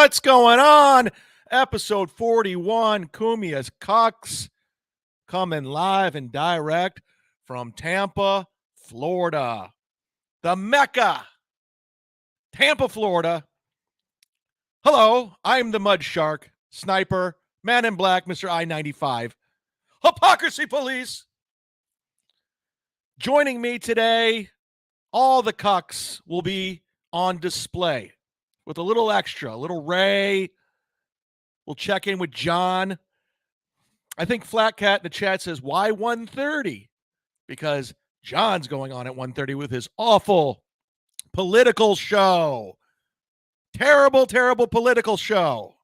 What's going on? Episode 41, Cumia'S Cucks, coming live and direct from Tampa, Florida. The Mecca, Tampa, Florida. Hello, I'm the Mud Shark, Sniper, Man in Black, Mr. I-95, Hypocrisy Police. Joining me today, all the Cucks will be on display with a little extra, a little Ray. We'll check in with John. I think Flat Cat in the chat says, why 1:30? Because John's going on at 1:30 with his awful political show. Terrible, terrible political show.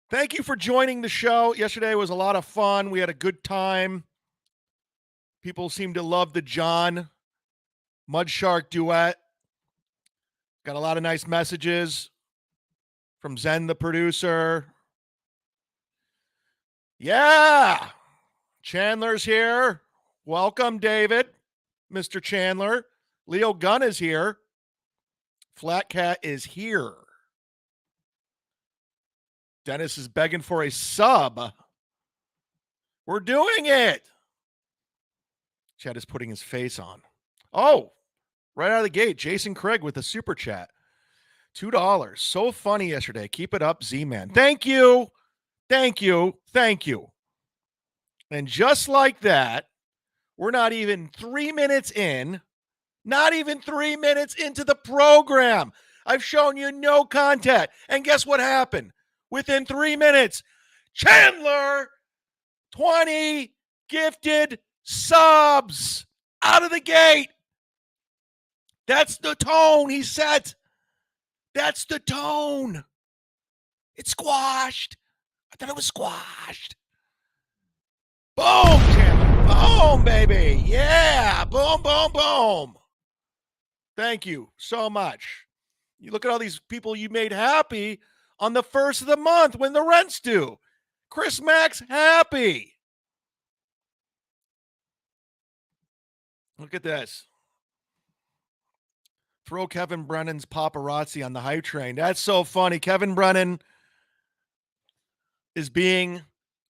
Thank you for joining the show. Yesterday was a lot of fun. We had a good time. People seem to love the John Mud Shark duet. Got a lot of nice messages from Zen, the producer. Yeah. Chandler's here. Welcome, David. Mr. Chandler. Leo Gunn is here. Flat Cat is here. Dennis is begging for a sub. We're doing it. Chad is putting his face on. Oh, right out of the gate, Jason Craig with a super chat. $2. So funny yesterday. Keep it up, Z-Man. Thank you. Thank you. Thank you. And just like that, we're not even 3 minutes in. Not even 3 minutes into the program. I've shown you no content. And guess what happened? Within 3 minutes, Chandler, 20 gifted subs out of the gate. That's the tone he set. That's the tone. It's squashed. I thought it was squashed. Boom, Chandler. Boom, baby. Yeah. Boom, boom, boom. Thank you so much. You look at all these people you made happy on the first of the month when the rent's due. Chris Mack's happy. Look at this. Throw Kevin Brennan's paparazzi on the hype train. That's so funny. Kevin Brennan is being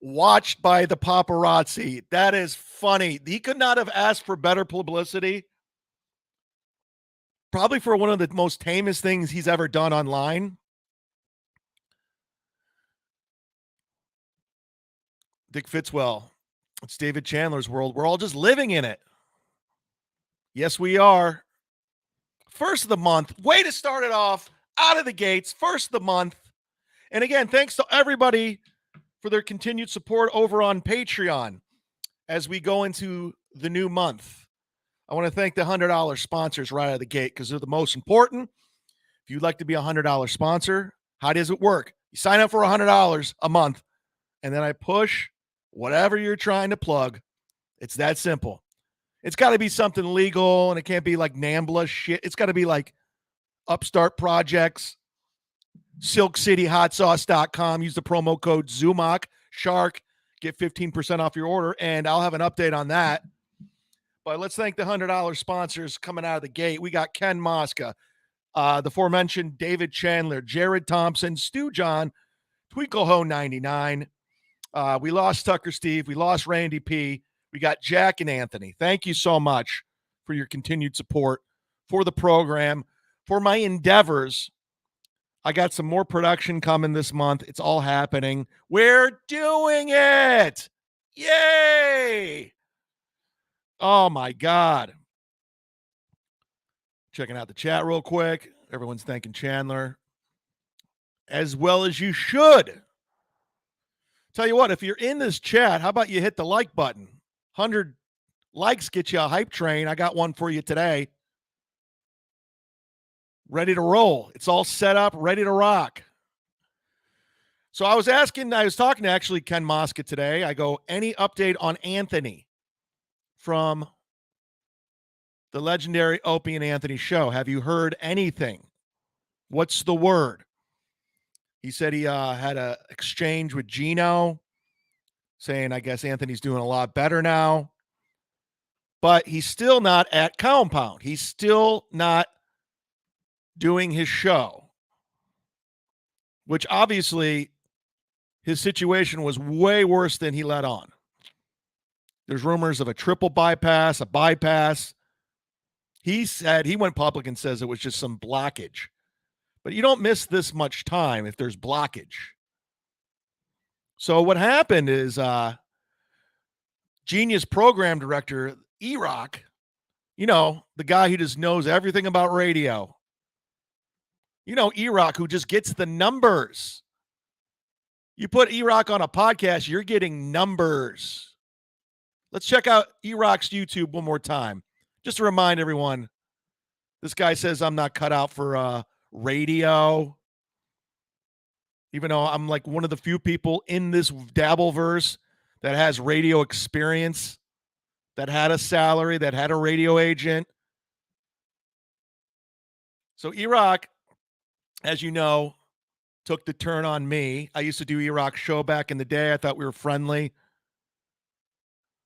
watched by the paparazzi. That is funny. He could not have asked for better publicity. Probably for one of the most tamest things he's ever done online. Dick Fitzwell. It's David Chandler's world. We're all just living in it. Yes, we are. First of the month. Way to start it off out of the gates. First of the month. And again, thanks to everybody for their continued support over on Patreon as we go into the new month. I want to thank the $100 sponsors right out of the gate because they're the most important. If you'd like to be a $100 sponsor, how does it work? You sign up for $100 a month, and then I push whatever you're trying to plug. It's that simple. It's got to be something legal, and it can't be like NAMBLA shit. It's got to be like Upstart Projects, SilkCityHotSauce.com. Use the promo code Zumock, Shark, get 15% off your order, and I'll have an update on that. But let's thank the $100 sponsors coming out of the gate. We got Ken Mosca, the aforementioned David Chandler, Jared Thompson, Stu John, Tweakleho99. We lost Tucker Steve. We lost Randy P. We got Jack and Anthony. Thank you so much for your continued support for the program, for my endeavors. I got some more production coming this month. It's all happening. We're doing it. Yay. Oh, my God. Checking out the chat real quick. Everyone's thanking Chandler, as well as you should. Tell you what, if you're in this chat, how about you hit the like button? 100 likes get you a hype train. I got one for you today. Ready to roll. It's all set up, ready to rock. So I was talking to actually Ken Mosca today. I go, any update on Anthony from the legendary Opie and Anthony show? Have you heard anything? What's the word? He said he had an exchange with Gino saying, I guess Anthony's doing a lot better now. But he's still not at Compound. He's still not doing his show, which obviously his situation was way worse than he let on. There's rumors of a triple bypass, a bypass. He said, he went public and says it was just some blockage. But you don't miss this much time if there's blockage. So what happened is genius program director E-Rock, you know, the guy who just knows everything about radio. You know, E-Rock, who just gets the numbers. You put E-Rock on a podcast, you're getting numbers. Let's check out E-Rock's YouTube one more time. Just to remind everyone, this guy says I'm not cut out for radio. Even though I'm like one of the few people in this Dabbleverse that has radio experience, that had a salary, that had a radio agent. So E-Rock, as you know, took the turn on me. I used to do E-Rock's show back in the day. I thought we were friendly.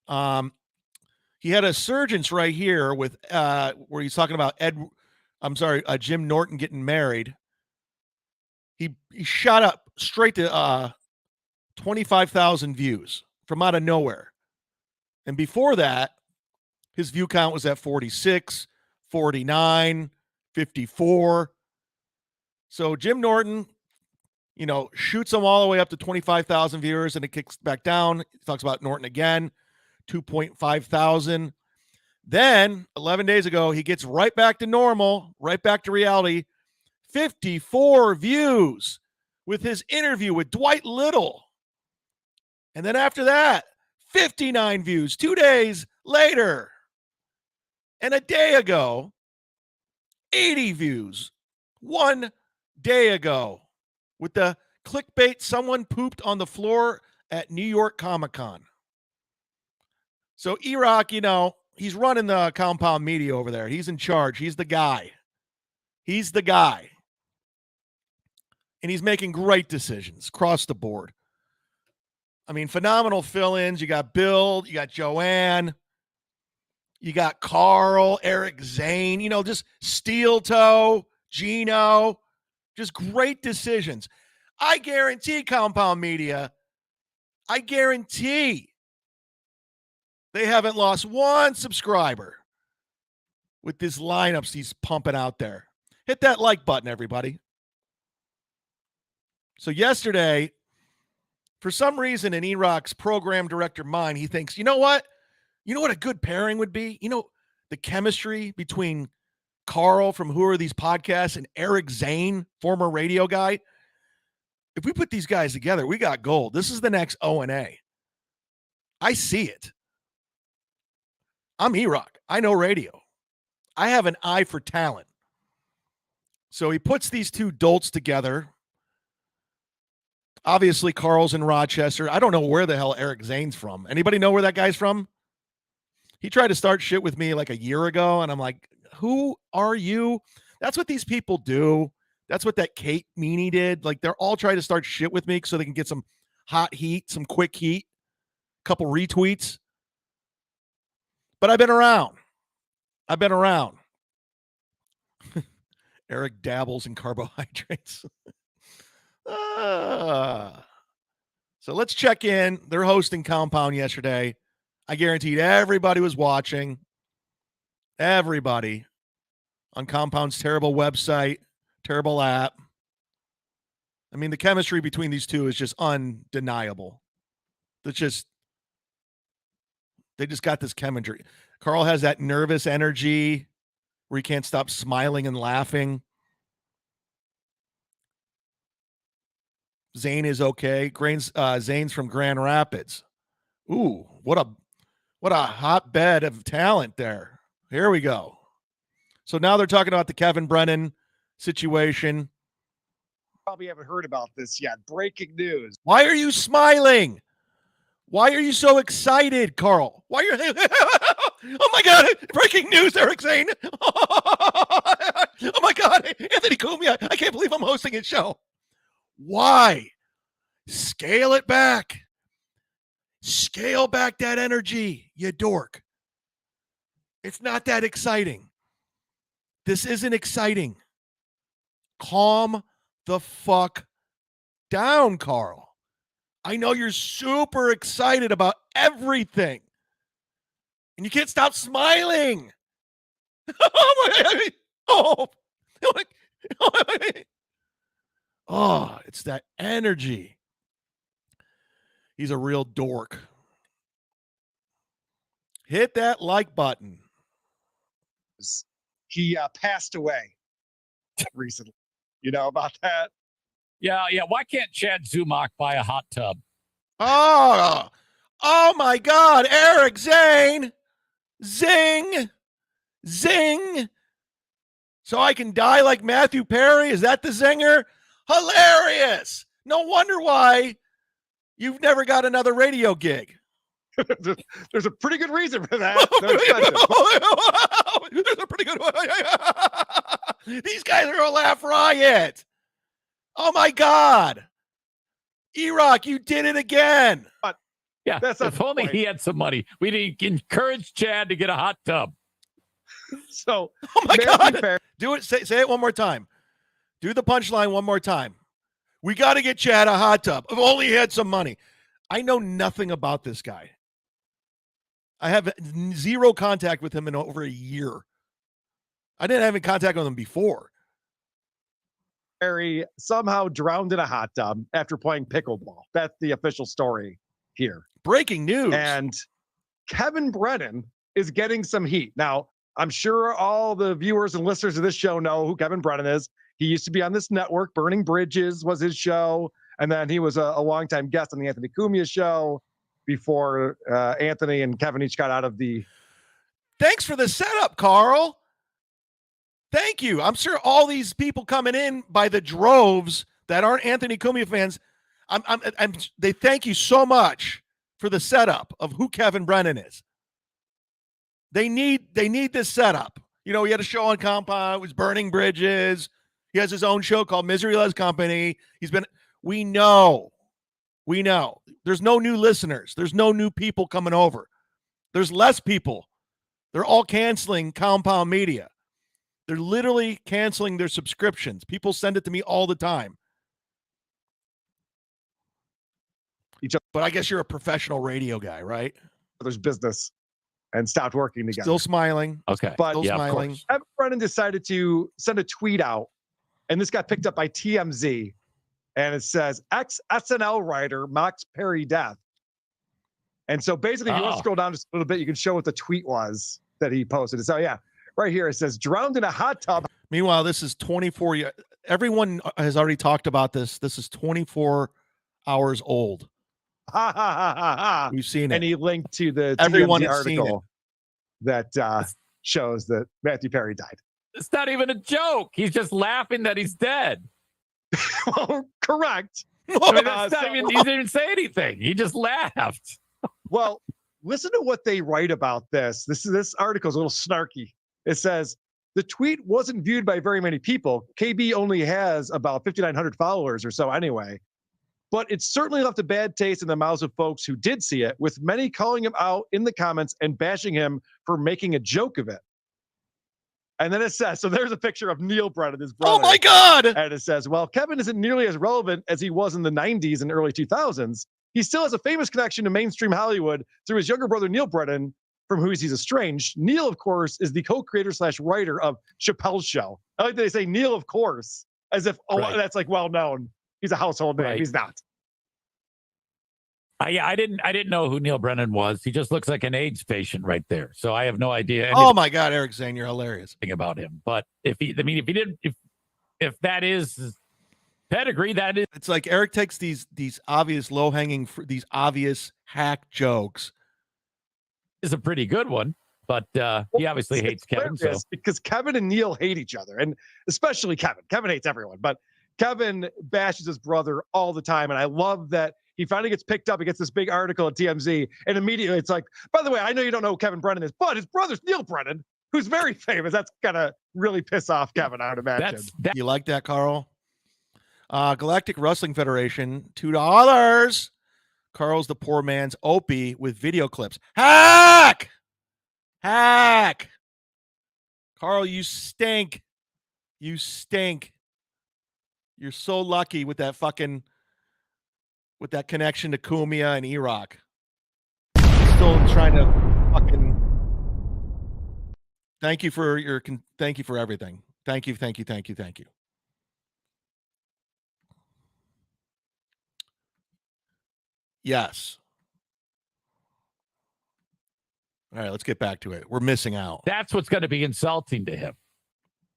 He had a surgeons right here with where he's talking about Jim Norton getting married. He shot up straight to 25,000 views from out of nowhere. And before that, his view count was at 46, 49, 54. So Jim Norton, you know, shoots him all the way up to 25,000 viewers, and it kicks back down. He talks about Norton again, 2.5 thousand. Then 11 days ago, he gets right back to normal, right back to reality. 54 views with his interview with Dwight Little. And then after that, 59 views 2 days later. And a day ago, 80 views 1 day ago with the clickbait, someone pooped on the floor at New York Comic-Con. So E-Rock, you know, he's running the Compound Media over there. He's in charge. He's the guy. He's the guy. And he's making great decisions across the board. I mean, phenomenal fill-ins. You got Bill, you got Joanne, you got Carl, Eric Zane, you know, just Steel Toe, Gino, just great decisions. I guarantee Compound Media, I guarantee they haven't lost one subscriber with these lineups he's pumping out there. Hit that like button, everybody. So yesterday, for some reason in E-Rock's program director mind, he thinks, you know what? You know what a good pairing would be? You know, the chemistry between Carl from Who Are These Podcasts and Eric Zane, former radio guy. If we put these guys together, we got gold. This is the next O&A. I see it. I'm E-Rock. I know radio. I have an eye for talent. So he puts these two dolts together. Obviously, Carl's in Rochester. I don't know where the hell Eric Zane's from. Anybody know where that guy's from? He tried to start shit with me like a year ago, and I'm like, who are you? That's what these people do. That's what that Kate Meany did. Like, they're all trying to start shit with me so they can get some hot heat, some quick heat, a couple retweets. But I've been around. Eric dabbles in carbohydrates. So let's check in. They're hosting Compound yesterday. I guaranteed everybody was watching. Everybody on Compound's terrible website, terrible app. I mean, the chemistry between these two is just undeniable. They just got this chemistry. Carl has that nervous energy where he can't stop smiling and laughing. Zane is okay. Zane's from Grand Rapids. Ooh, what a hotbed of talent there. Here we go. So now they're talking about the Kevin Brennan situation. Probably haven't heard about this yet. Breaking news. Why are you smiling? Why are you so excited, Carl? Why are you? Oh my God! Breaking news, Eric Zane. Oh my God, Anthony Cumia. I can't believe I'm hosting his show. Why? Scale it back. Scale back that energy, you dork. It's not that exciting. This isn't exciting. Calm the fuck down, Carl. I know you're super excited about everything. And you can't stop smiling. Oh, it's that energy. He's a real dork. Hit that like button. He passed away recently. You know about that? Yeah. Why can't Chad Zumock buy a hot tub? Oh my God, Eric Zane. Zing. Zing. So I can die like Matthew Perry? Is that the zinger? Hilarious. No wonder why you've never got another radio gig. There's a pretty good reason for that. There's a pretty good one. These guys are a laugh riot. Oh my God. E-Rock, you did it again. Yeah, that's if only he had some money. We'd encourage Chad to get a hot tub. So, oh my God. Do it. Say it one more time. Do the punchline one more time. We got to get Chad a hot tub. If only he had some money. I know nothing about this guy. I have zero contact with him in over a year. I didn't have any contact with him before. Harry somehow drowned in a hot tub after playing pickleball. That's the official story here. Breaking news. And Kevin Brennan is getting some heat. Now, I'm sure all the viewers and listeners of this show know who Kevin Brennan is. He used to be on this network. Burning Bridges was his show. And then he was a longtime guest on the Anthony Cumia show before Anthony and Kevin each got out of the... Thanks for the setup, Carl. Thank you. I'm sure all these people coming in by the droves that aren't Anthony Cumia fans, they thank you so much for the setup of who Kevin Brennan is. They need this setup. You know, he had a show on Compound. It was Burning Bridges. He has his own show called Misery Loves Company. We know. There's no new listeners. There's no new people coming over. There's less people. They're all canceling Compound Media. They're literally canceling their subscriptions. People send it to me all the time. But I guess you're a professional radio guy, right? There's business and stopped working together. Still smiling. Okay. But Still smiling. Kevin Brennan decided to send a tweet out, and this got picked up by TMZ. And it says, ex-SNL writer mocks Perry death. And so basically, if you want to scroll down just a little bit, you can show what the tweet was that he posted. So yeah, right here, it says, drowned in a hot tub. Meanwhile, this is 24 years. Everyone has already talked about this. This is 24 hours old. Ha, ha, ha, ha, ha. We've seen it. And he linked to the Everyone TMZ has seen it. article that shows that Matthew Perry died. It's not even a joke. He's just laughing that he's dead. Well, correct. I mean, he didn't even say anything. He just laughed. Well, listen to what they write about this. This article is a little snarky. It says, the tweet wasn't viewed by very many people. KB only has about 5,900 followers or so anyway. But it certainly left a bad taste in the mouths of folks who did see it, with many calling him out in the comments and bashing him for making a joke of it. And then it says, so there's a picture of Neil Brennan, his brother. Oh my God. And it says, well, Kevin isn't nearly as relevant as he was in the 90s and early 2000s. He still has a famous connection to mainstream Hollywood through his younger brother, Neil Brennan, from who he's estranged. Neil, of course, is the co-creator / writer of Chappelle's Show. I like that they say Neil, of course, as if that's like well known. He's a household name. Right. He's not. Yeah, I didn't know who Neil Brennan was. He just looks like an AIDS patient right there. So I have no idea Oh my God, Eric Zane, you're hilarious. about him. But if that is his pedigree, that is. It's like Eric takes these obvious low-hanging, these obvious hack jokes. Is a pretty good one, but he obviously hates Kevin. So because Kevin and Neil hate each other, and especially Kevin. Kevin hates everyone, but Kevin bashes his brother all the time, and I love that he finally gets picked up. He gets this big article at TMZ, and immediately it's like, by the way, I know you don't know who Kevin Brennan is, but his brother's Neil Brennan, who's very famous. That's gonna really piss off Kevin, I would imagine. You like that, Carl? Galactic Wrestling Federation, $2. Carl's the poor man's Opie with video clips. Hack! Carl, you stink. You stink. You're so lucky with that connection to Cumia and Iraq. Still trying to fucking. Thank you for everything. Thank you. Yes. All right, let's get back to it. We're missing out. That's what's going to be insulting to him.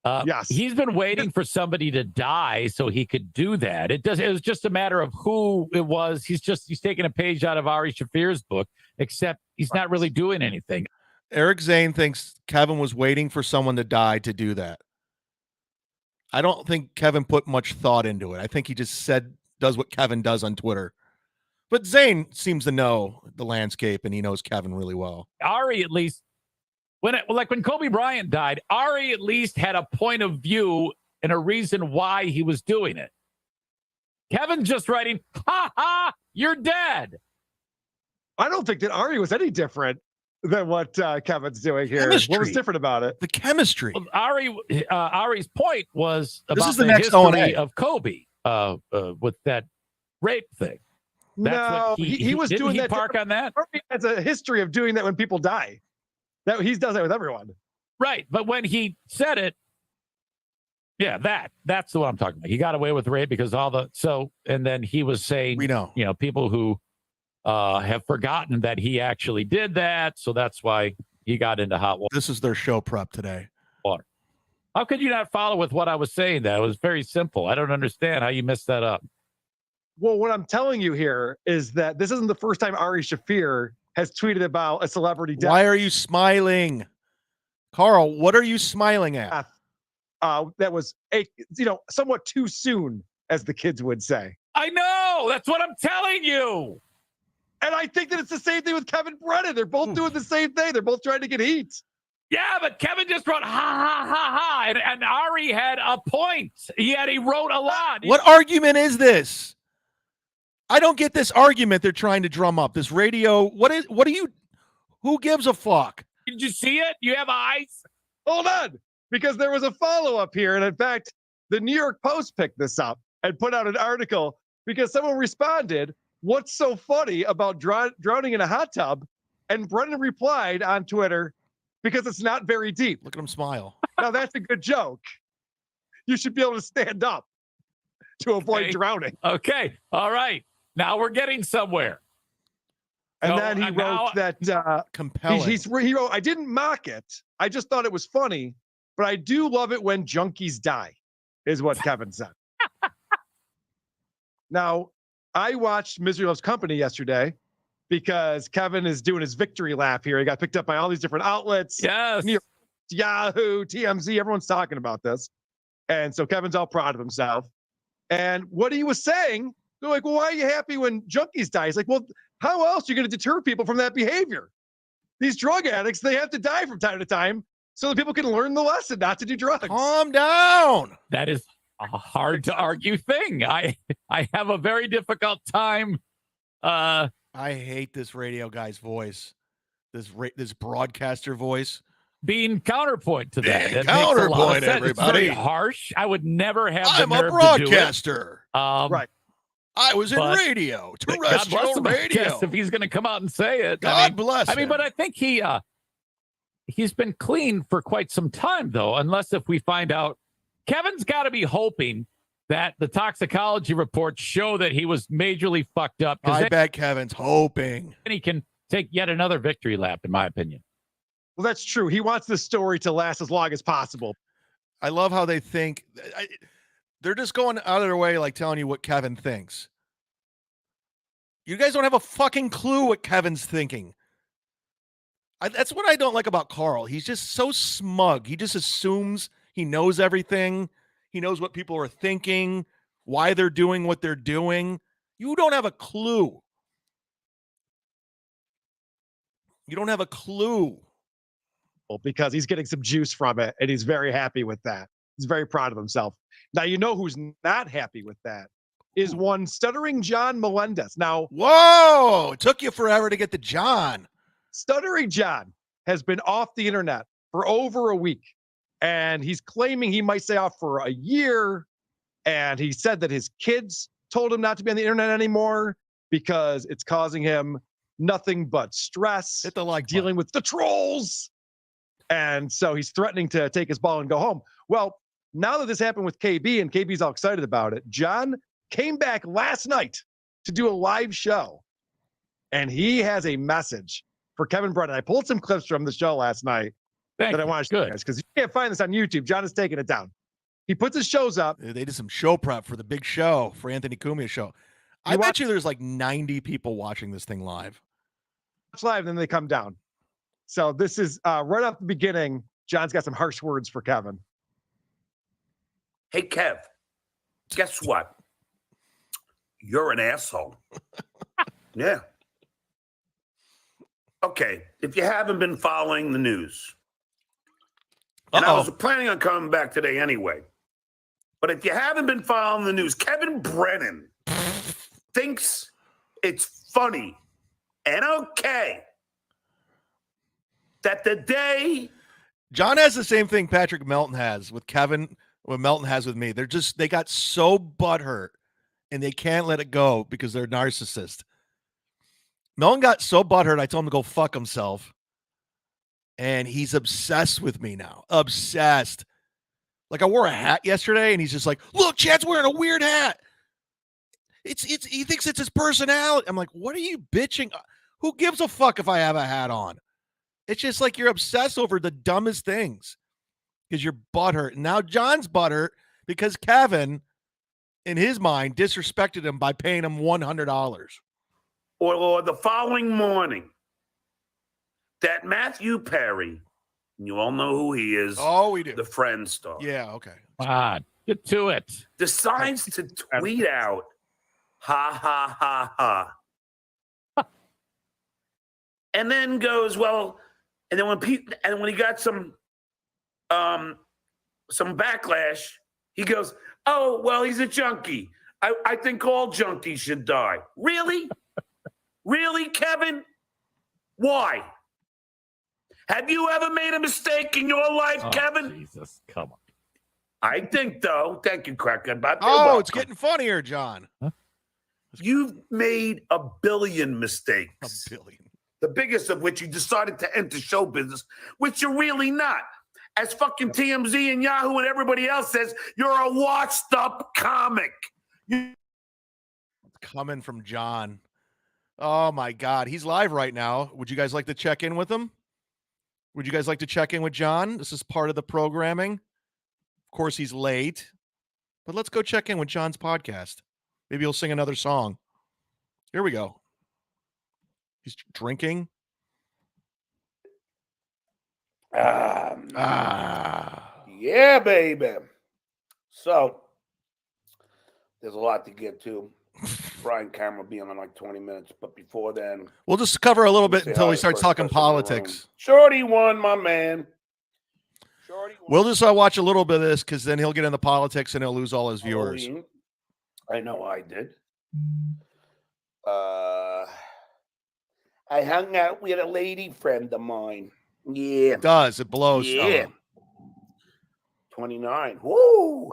Yes. He's been waiting for somebody to die so he could do that. It was just a matter of who it was. He's taking a page out of Ari Shaffir's book, except he's not really doing anything. Eric Zane thinks Kevin was waiting for someone to die to do that. I don't think Kevin put much thought into it. I think he just does what Kevin does on Twitter. But Zane seems to know the landscape, and he knows Kevin really well. Ari, at least, when Kobe Bryant died, Ari at least had a point of view and a reason why he was doing it. Kevin's just writing, "Ha ha, you're dead." I don't think that Ari was any different than what Kevin's doing here. Chemistry. What was different about it? The chemistry. Well, Ari's point was This about is the the next history O&A. of Kobe with that rape thing. That's No, what he was didn't doing he that. park on that? Ari has a history of doing that when people die. That he does that with everyone. Right, but when he said it, yeah, that's the one I'm talking about. He got away with rape because and then he was saying, We know. People who have forgotten that he actually did that, so that's why he got into hot water. This is their show prep today. How could you not follow with what I was saying? That it was very simple. I don't understand how you messed that up. Well, what I'm telling you here is that this isn't the first time Ari Shaffir has tweeted about a celebrity death. Why are you smiling? Carl, what are you smiling at? That was somewhat too soon, as the kids would say. I know. That's what I'm telling you. And I think that it's the same thing with Kevin Brennan. They're both doing the same thing. They're both trying to get heat. Yeah, but Kevin just wrote ha ha ha ha, and Ari had a point. He wrote a lot. What argument is this? I don't get this argument they're trying to drum up. This radio. Who gives a fuck? Did you see it? You have eyes? Hold on, because there was a follow-up here. And in fact, the New York Post picked this up and put out an article because someone responded, "What's so funny about drowning in a hot tub?" And Brennan replied on Twitter, "Because it's not very deep." Look at him smile. Now that's a good joke. You should be able to stand up to avoid drowning. Okay. All right. Now we're getting somewhere. And then he wrote that compelling. He wrote, "I didn't mock it. I just thought it was funny, but I do love it when junkies die," is what Kevin said. Now, I watched Misery Loves Company yesterday because Kevin is doing his victory lap here. He got picked up by all these different outlets. Yes. Yahoo, TMZ, everyone's talking about this. And so Kevin's all proud of himself. And what he was saying, they're like, "Well, why are you happy when junkies die?" He's like, "Well, how else are you going to deter people from that behavior? These drug addicts, they have to die from time to time so that people can learn the lesson not to do drugs." Calm down. That is a hard to argue thing. I have a very difficult time. I hate this radio guy's voice. This broadcaster voice. Being counterpoint to that. It Counterpoint, makes a lot of sense. everybody. It's very harsh. I would never have I'm the a nerve broadcaster. to do it. Right. I was in radio, God bless terrestrial him, I radio. guess, if he's going to come out and say it. God bless I mean, him. but I think he he's been clean for quite some time, though, unless if we find out. Kevin's got to be hoping that the toxicology reports show that he was majorly fucked up. I bet Kevin's hoping. Then he can take yet another victory lap, in my opinion. Well, that's true. He wants this story to last as long as possible. I love how they think. They're just going out of their way, like telling you what Kevin thinks. You guys don't have a fucking clue what Kevin's thinking. That's what I don't like about Carl. He's just so smug. He just assumes he knows everything. He knows what people are thinking, why they're doing what they're doing. You don't have a clue. You don't have a clue. Because he's getting some juice from it, and he's very happy with that. He's very proud of himself. Now, you know who's not happy with that is one stuttering John Melendez. Now, whoa, it took you forever to get to John. Stuttering John has been off the internet for over a week, and he's claiming he might stay off for a year. And he said that his kids told him not to be on the internet anymore because it's causing him nothing but stress. Hit the like dealing button. with the trolls. And so he's threatening to take his ball and go home. Well, now that this happened with KB and KB's all excited about it, John came back last night to do a live show. And he has a message for Kevin Brennan. I pulled some clips from the show last night that I want to show you guys because you can't find this on YouTube. John is taking it down. He puts his shows up. They did some show prep for the big show, for Anthony Cumia'S show. I bet you there's like 90 people watching this thing live. Watch live, then they come down. So this is right off the beginning. John's got some harsh words for Kevin. Hey, Kev, guess what? You're an asshole. Yeah. Okay, if you haven't been following the news, and I was planning on coming back today anyway, but if you haven't been following the news, Kevin Brennan thinks it's funny and okay that the day John has the same thing Patrick Melton has with Kevin, what Melton has with me. They got so butthurt and they can't let it go because they're narcissists. Melton got so butthurt, I told him to go fuck himself. And he's obsessed with me now. Obsessed. Like I wore a hat yesterday and he's just like, look, Chad's wearing a weird hat. He thinks it's his personality. I'm like, what are you bitching? Who gives a fuck if I have a hat on? It's just like you're obsessed over the dumbest things because you're butthurt. And now John's butthurt because Kevin, in his mind, disrespected him by paying him $100. Or the following morning, that Matthew Perry, you all know who he is. Oh, we do. The Friend star. Yeah, okay. Come on, get to it. Decides to tweet out, ha, ha, ha, ha. And then goes, well, and then when he got some backlash, he goes, oh, well, he's a junkie. I think all junkies should die. Really? Really, Kevin? Why? Have you ever made a mistake in your life, Kevin? Jesus, come on. I think, though. Thank you, Cracker. Oh, it's getting funnier, John. Huh? You've made a billion mistakes. A billion. The biggest of which you decided to enter show business, which you're really not. As fucking TMZ and Yahoo and everybody else says, you're a washed-up comic. Coming from John. Oh, my God. He's live right now. Would you guys like to check in with him? Would you guys like to check in with John? This is part of the programming. Of course, he's late. But let's go check in with John's podcast. Maybe he'll sing another song. Here we go. He's drinking. Yeah, baby. So, there's a lot to get to. Brian Cameron being on like 20 minutes. But before then, we'll just cover a little bit until he starts talking politics. Shorty won, my man. Shorty won. We'll just watch a little bit of this because then he'll get into politics and he'll lose all his viewers. I know I did. I hung out with a lady friend of mine. Yeah. It does. It blows. Yeah. 29. Woo.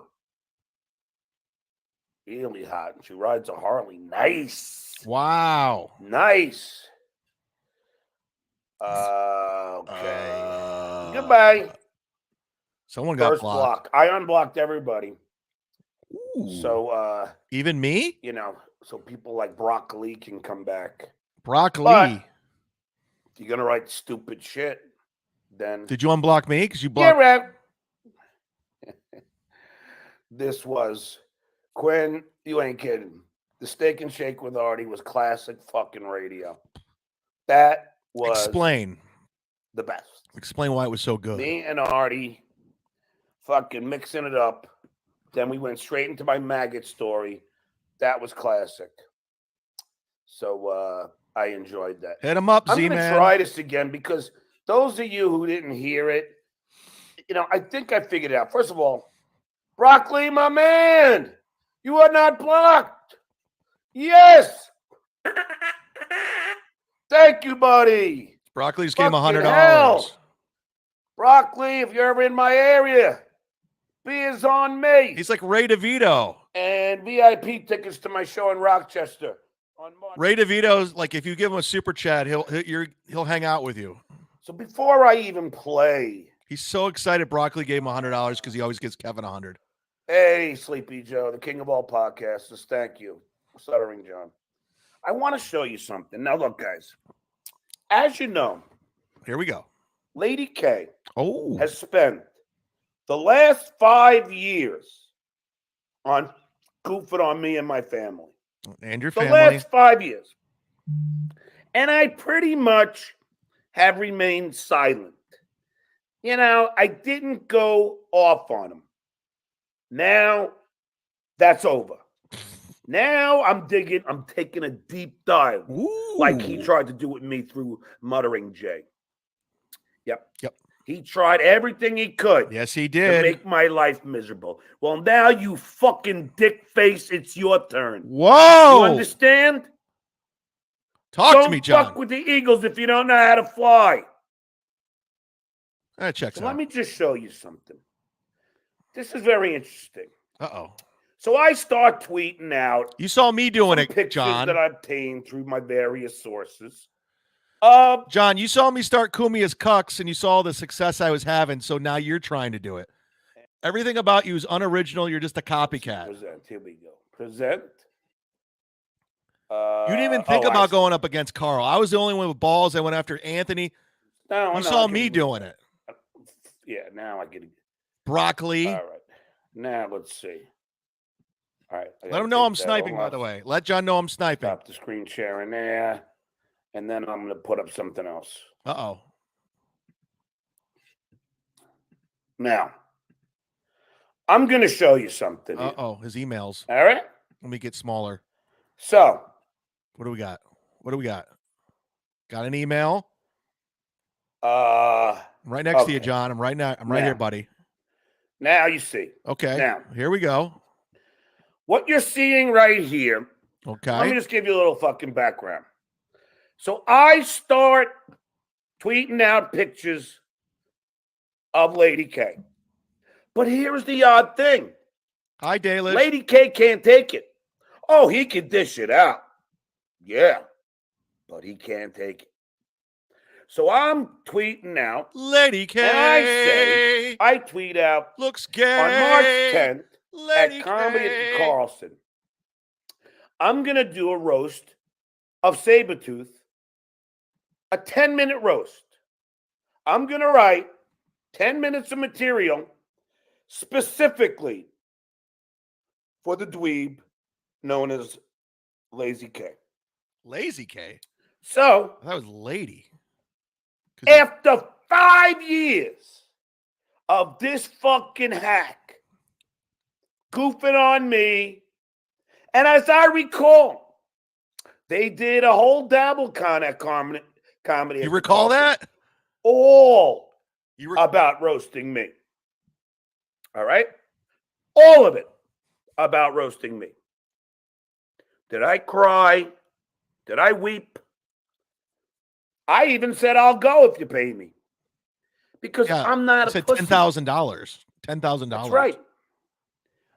Really hot. And she rides a Harley. Nice. Wow. Nice. Okay. Goodbye. Someone got First blocked. block. I unblocked everybody. Ooh. So, Even me? so people like Broccoli can come back. Broccoli. But if you're going to write stupid shit, then. Did you unblock me? Because you blocked. Yeah, right. This was Quinn. You ain't kidding. The Steak and Shake with Artie was classic fucking radio. That was Explain. the best. Explain why it was so good. Me and Artie fucking mixing it up. Then we went straight into my maggot story. That was classic. So I enjoyed that. Hit him up, I'm Z-Man. going to try this again because those of you who didn't hear it, I think I figured it out. First of all, Broccoli, my man, you are not blocked. Yes. Thank you, buddy. Broccoli's game Fucking $100. hell. Broccoli, if you're ever in my area, beer's on me. He's like Ray DeVito. And VIP tickets to my show in Rochester on March. Ray DeVito's like, if you give him a super chat, he'll hang out with you. So before I even play, He's so excited. Broccoli gave him $100 because he always gives Kevin 100. hey, Sleepy Joe, the king of all podcasters, thank you, Stuttering John. I want to show you something. Now, look, guys, as you know, Here we go. Lady K Oh, has spent the last 5 years on goofing on me and my family. and your The family. last 5 years. And I pretty much have remained silent. I didn't go off on him. Now, that's over. Now I'm taking a deep dive Ooh. like he tried to do with me through Muttering Jay. Yep. Yep. He tried everything he could Yes, he to did. make my life miserable. Well, now you fucking dick face, it's your turn. Whoa. You understand? Talk Don't to me, John. fuck with the Eagles if you don't know how to fly. That checks So out. let me just show you something. This is very interesting. Uh-oh. So I start tweeting out You saw me doing some it, pictures John. that I obtained through my various sources. John, you saw me start Cumia'S Cucks, and you saw the success I was having, so now you're trying to do it. Everything about you is unoriginal. You're just a copycat. Present. Here we go. Present. You didn't even think about going up against Carl. I was the only one with balls. I went after Anthony. You saw me doing it. Yeah, now I get it. Broccoli. All right. Now let's see. All right. Let him know I'm sniping, by the way. Let John know I'm sniping. Stop the screen sharing there. And then I'm going to put up something else. Uh-oh. Now, I'm going to show you something. Here. Uh-oh. His emails. All right. Let me get smaller. So, what do we got? What do we got? Got an email? I'm right next to you, John. I'm right here, buddy. Now you see. Okay. Now, here we go. What you're seeing right here. Okay. Let me just give you a little fucking background. So I start tweeting out pictures of Lady K. But here's the odd thing. Hi, Dalish. Lady K can't take it. Oh, he can dish it out. Yeah. But he can't take it. So I'm tweeting out. Lady K. And I tweet out. Looks gay. On March 10th Lady at Comedy K. at the Carlson. I'm going to do a roast of Sabretooth. A 10-minute roast. I'm going to write 10 minutes of material specifically for the dweeb known as Lazy K. Lazy K? So, that was Lady. After 5 years of this fucking hack goofing on me, and as I recall, they did a whole DabbleCon at Comedy. You recall that? All about roasting me. All right? All of it about roasting me. Did I cry? Did I weep? I even said, I'll go if you pay me. Because I'm not a pussy. $10,000. $10,000. That's right.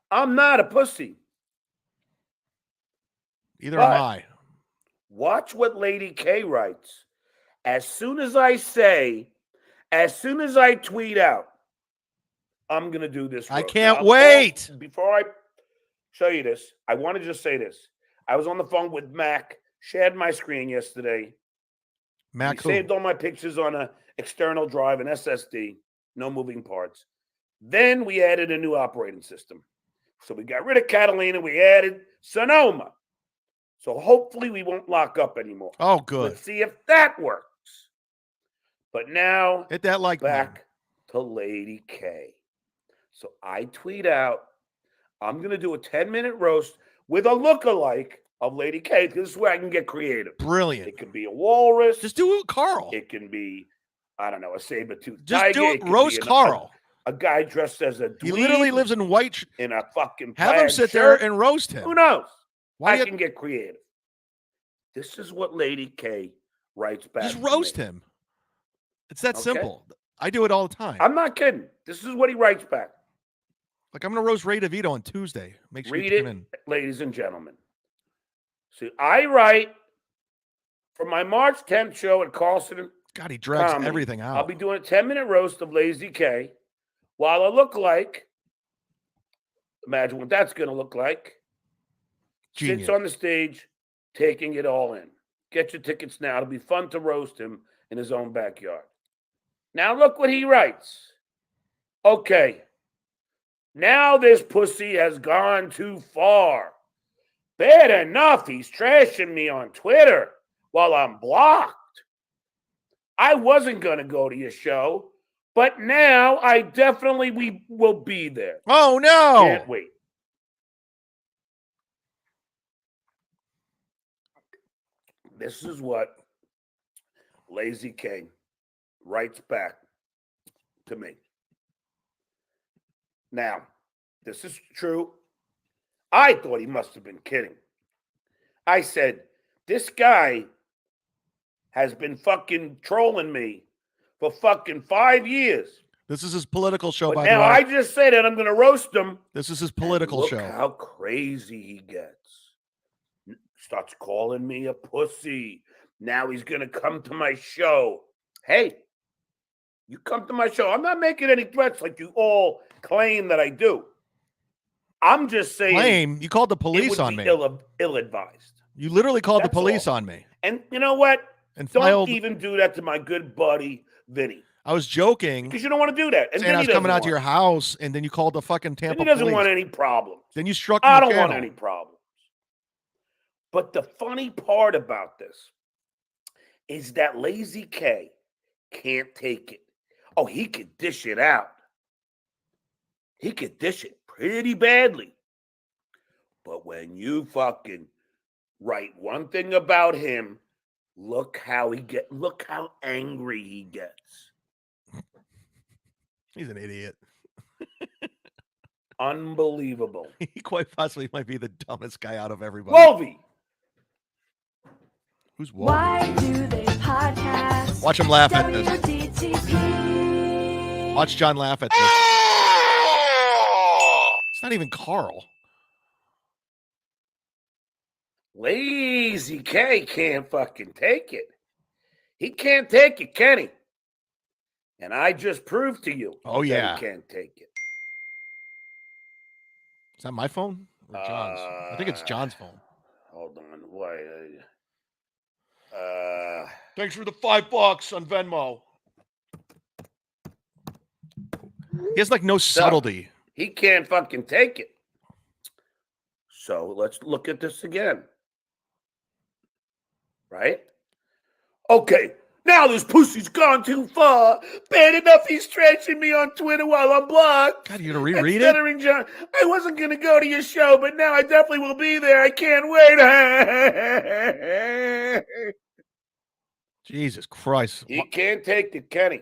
I'm not a pussy. Either am I. Watch what Lady K writes. As soon as I say, As soon as I tweet out, I'm going to do this. I roast. can't Now, wait. Before I show you this, I want to just say this. I was on the phone with Mac, shared my screen yesterday. Mac, He saved all my pictures on an external drive, an SSD, no moving parts. Then we added a new operating system. So we got rid of Catalina. We added Sonoma. So hopefully we won't lock up anymore. Oh, good. Let's see if that works. But now, Hit that like back to Lady K. So I tweet out, I'm going to do a 10-minute roast with a lookalike of Lady K. This is where I can get creative. Brilliant. It could be a walrus. Just do it, Carl. It can be, I don't know, a saber-toothed Just tiger. do it. Roast Carl. A guy dressed as a dweeb. He literally lives in white. In a fucking Have him plaid sit shirt. there and roast him. Who knows? Why I can get creative. This is what Lady K writes back. Just roast him. It's that simple. I do it all the time. I'm not kidding. This is what he writes back. Like, I'm going to roast Ray DeVito on Tuesday. Make sure Read you it, tune in. ladies and gentlemen. See, I write for my March 10th show at Carlson. God, he drags Comedy. everything out. I'll be doing a 10-minute roast of Lazy K while I look like, imagine what that's going to look like, Genius. sits on the stage taking it all in. Get your tickets now. It'll be fun to roast him in his own backyard. Now look what he writes. Okay. Now this pussy has gone too far. Bad enough he's trashing me on Twitter while I'm blocked. I wasn't going to go to your show, but now I definitely will be there. Oh, no. Can't wait. This is what Lazy K writes back to me. Now, this is true. I thought he must have been kidding. I said, this guy has been fucking trolling me for fucking 5 years. This is his political show, But by the now way. I just said that I'm going to roast him. This is his political Look show. how crazy he gets. Starts calling me a pussy. Now he's going to come to my show. Hey, you come to my show. I'm not making any threats like you all claim that I do. I'm just saying. Claim? You called the police on me. Ill-advised. You literally called the That's police all. on me. And you know what? And Don't filed. even do that to my good buddy, Vinny. I was joking. Because you don't want to do that. And Saying I Vinny was coming doesn't out to your want house, and then you called the fucking it. Tampa Vinny doesn't police. want any problems. Then you struck I the don't want channel. any problems. But the funny part about this is that Lazy K can't take it. Oh, he could dish it out. He could dish it pretty badly. But when you fucking write one thing about him, look how angry he gets. He's an idiot. Unbelievable. He quite possibly might be the dumbest guy out of everybody. Wolvie. Who's Wolvie? Why do they podcast? Watch him laugh at this. WDTP. Watch John laugh at this. It's not even Carl. Lazy K can't fucking take it. He can't take it, can he? And I just proved to you Oh, yeah. that he can't take it. Is that my phone or John's? I think it's John's phone. Hold on. Why? Thanks for the $5 on Venmo. He has like no subtlety. He can't fucking take it. So let's look at this again. Right? Okay. Now this pussy's gone too far. Bad enough he's trashing me on Twitter while I'm blocked. God, you gonna reread And it? Stuttering John, I wasn't going to go to your show, but now I definitely will be there. I can't wait. Jesus Christ. He can't take it, can he?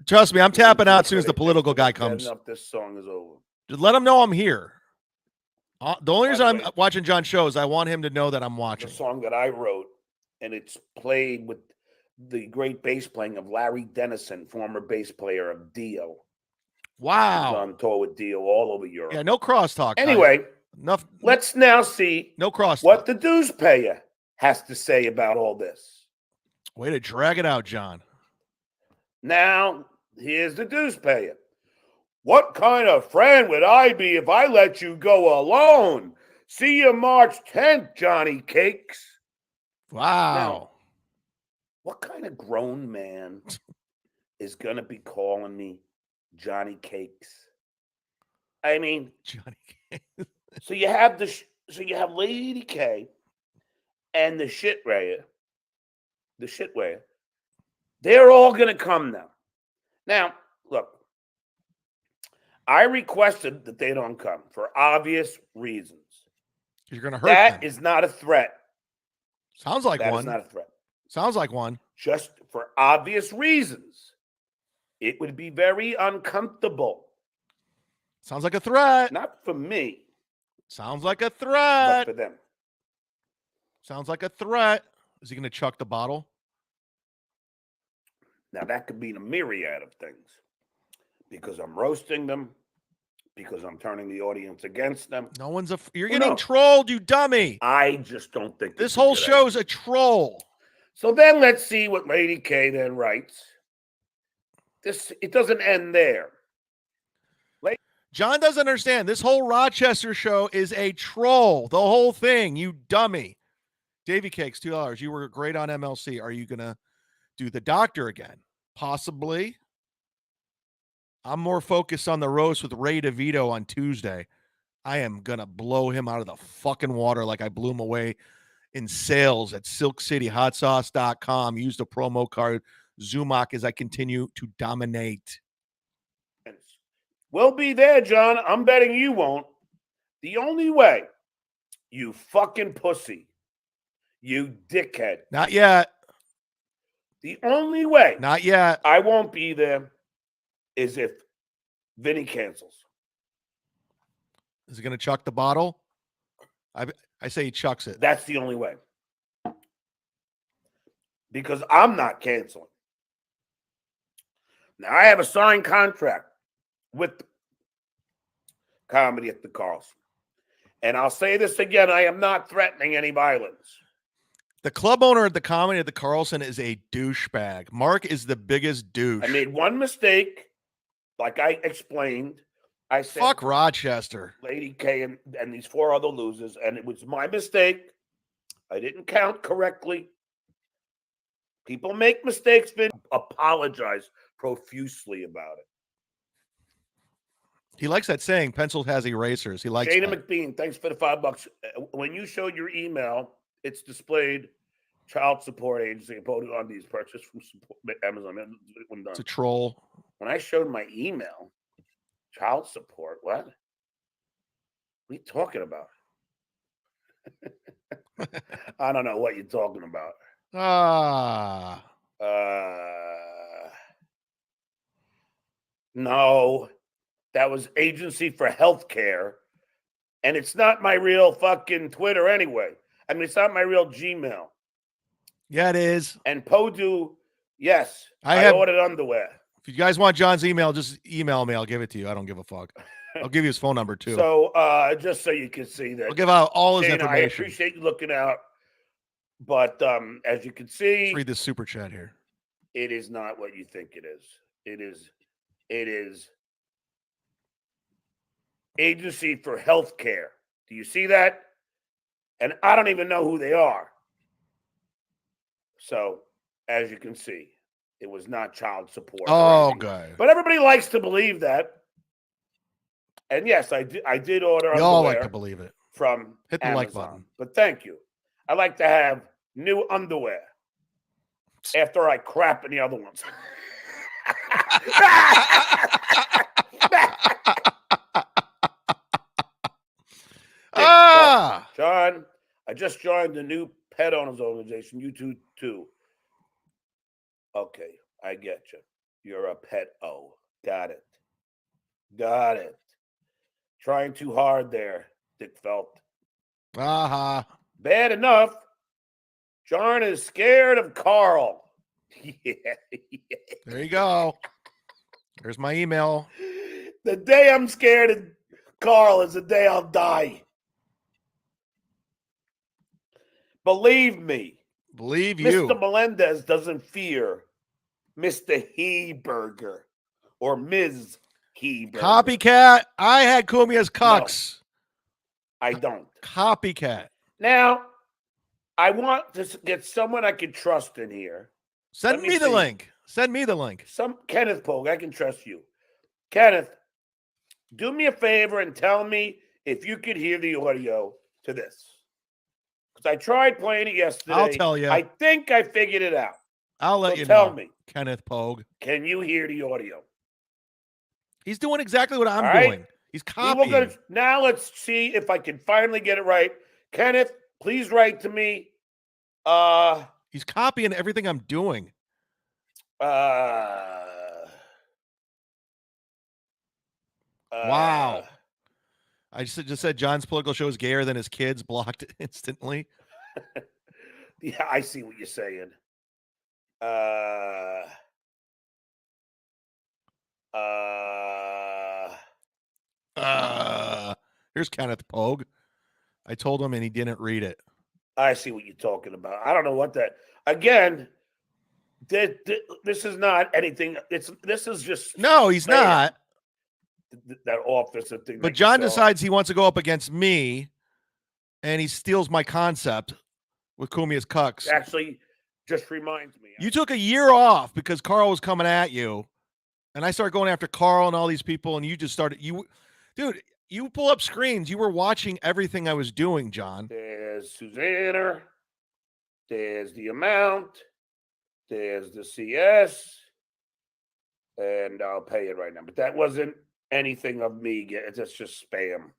Trust me, I'm tapping out as soon as the political guy Bad comes. enough this song is over. Just let him know I'm here. The only reason I'm Wait. watching John's show is I want him to know that I'm It's watching. a song that I wrote, and it's played with the great bass playing of Larry Dennison, former bass player of Dio. He's Wow. on tour with Dio all over Europe. Yeah, no crosstalk. guys. Anyway, Enough. let's now see No crosstalk. what the dues payer has to say about all this. Way to drag it out, John. Now, here's the dues payer. What kind of friend would I be if I let you go alone? See you March 10th, Johnny Cakes. Wow. Now, what kind of grown man is going to be calling me Johnny Cakes? I mean, Johnny. so you have Lady K and the shitware. They're all going to come now. Now, look, I requested that they don't come for obvious reasons. You're going to hurt That them. is not a threat. Sounds like That one. is not a threat. Sounds like one. Just for obvious reasons. It would be very uncomfortable. Sounds like a threat. Not for me, Sounds like a but threat. for them. Sounds like a threat. Is he going to chuck the bottle? Now, that could mean a myriad of things. Because I'm roasting them. Because I'm turning the audience against them. No one's you're Who getting knows? trolled, you dummy. I just don't think This it's a whole good show is idea. a troll. So then let's see what Lady K then writes. It doesn't end there. John doesn't understand. This whole Rochester show is a troll. The whole thing, you dummy. Davy Cakes, $2. You were great on MLC. Are you going to do the doctor again? Possibly. I'm more focused on the roast with Ray DeVito on Tuesday. I am going to blow him out of the fucking water like I blew him away in sales at silkcityhotsauce.com. Use the promo code Zumock as I continue to dominate. We'll be there, John. I'm betting you won't. The only way, you fucking pussy, you dickhead. Not yet. The only way Not yet. I won't be there is if Vinny cancels. Is he going to chuck the bottle? I say he chucks it. That's the only way. Because I'm not canceling. Now, I have a signed contract with Comedy at the Carlson. And I'll say this again, I am not threatening any violence. The club owner at the Comedy at the Carlson is a douchebag. Mark is the biggest douche. I made one mistake, like I explained. I said, fuck Rochester. Lady K and these four other losers, and it was my mistake. I didn't count correctly. People make mistakes, Vin. Apologize profusely about it. He likes that saying, pencil has erasers. He likes Shana that. McBean, thanks for the $5. When you showed your email, it's displayed child support agency voted on these purchase from Amazon. When done. It's a troll. When I showed my email, child support, what? What are you talking about? I don't know what you're talking about. No, that was Agency for Healthcare, and it's not my real fucking Twitter anyway. I mean, it's not my real Gmail. Yeah, it is. And Podu, yes, I ordered underwear. If you guys want John's email, just email me. I'll give it to you. I don't give a fuck. I'll give you his phone number too. So just so you can see that. I'll give out all his Shana, information. I appreciate you looking out. But as you can see, let's read this super chat here. It is not what you think it is. It is Agency for Healthcare. Do you see that? And I don't even know who they are. So, as you can see, it was not child support. Oh, good. But everybody likes to believe that. And yes, I did order We all underwear like to believe it. from Hit the Amazon. like button. But thank you. I like to have new underwear after I crap in the other ones. John, I just joined the new pet owners organization. You too. Okay, I get you. You're a pet O. Got it. Trying too hard there, Dick Felt. Bad enough. John is scared of Carl. Yeah. There you go. There's my email. The day I'm scared of Carl is the day I'll die. Believe me. Believe you. Mr. Melendez doesn't fear Mr. Heberger or Ms. Heberger. Copycat. I had Cumia'S Cucks. I don't. Copycat. Now, I want to get someone I can trust in here. Send me the link. Send me the link. Kenneth Pogue, I can trust you. Kenneth, do me a favor and tell me if you could hear the audio to this. Because I tried playing it yesterday. I'll tell you. I think I figured it out. I'll let So you tell know. me. Kenneth Pogue. Can you hear the audio? He's doing exactly what I'm All right. doing. He's copying. Now let's see if I can finally get it right. Kenneth, please write to me. He's copying everything I'm doing. Wow. I just said John's political show is gayer than his kids. Blocked instantly. Yeah, I see what you're saying. Here's Kenneth Pogue. I told him and he didn't read it. I see what you're talking about. I don't know what that. Again, this is not anything. This is just no. He's not that offensive thing. But John decides he wants to go up against me, and he steals my concept with Cumia'S Cucks. Actually, just reminds me. You took a year off because Carl was coming at you, and I started going after Carl and all these people, and you just started. Dude, you pull up screens. You were watching everything I was doing, John. There's Susanna. There's the amount. There's the CS. And I'll pay it right now. But that wasn't anything of me. It's just spam.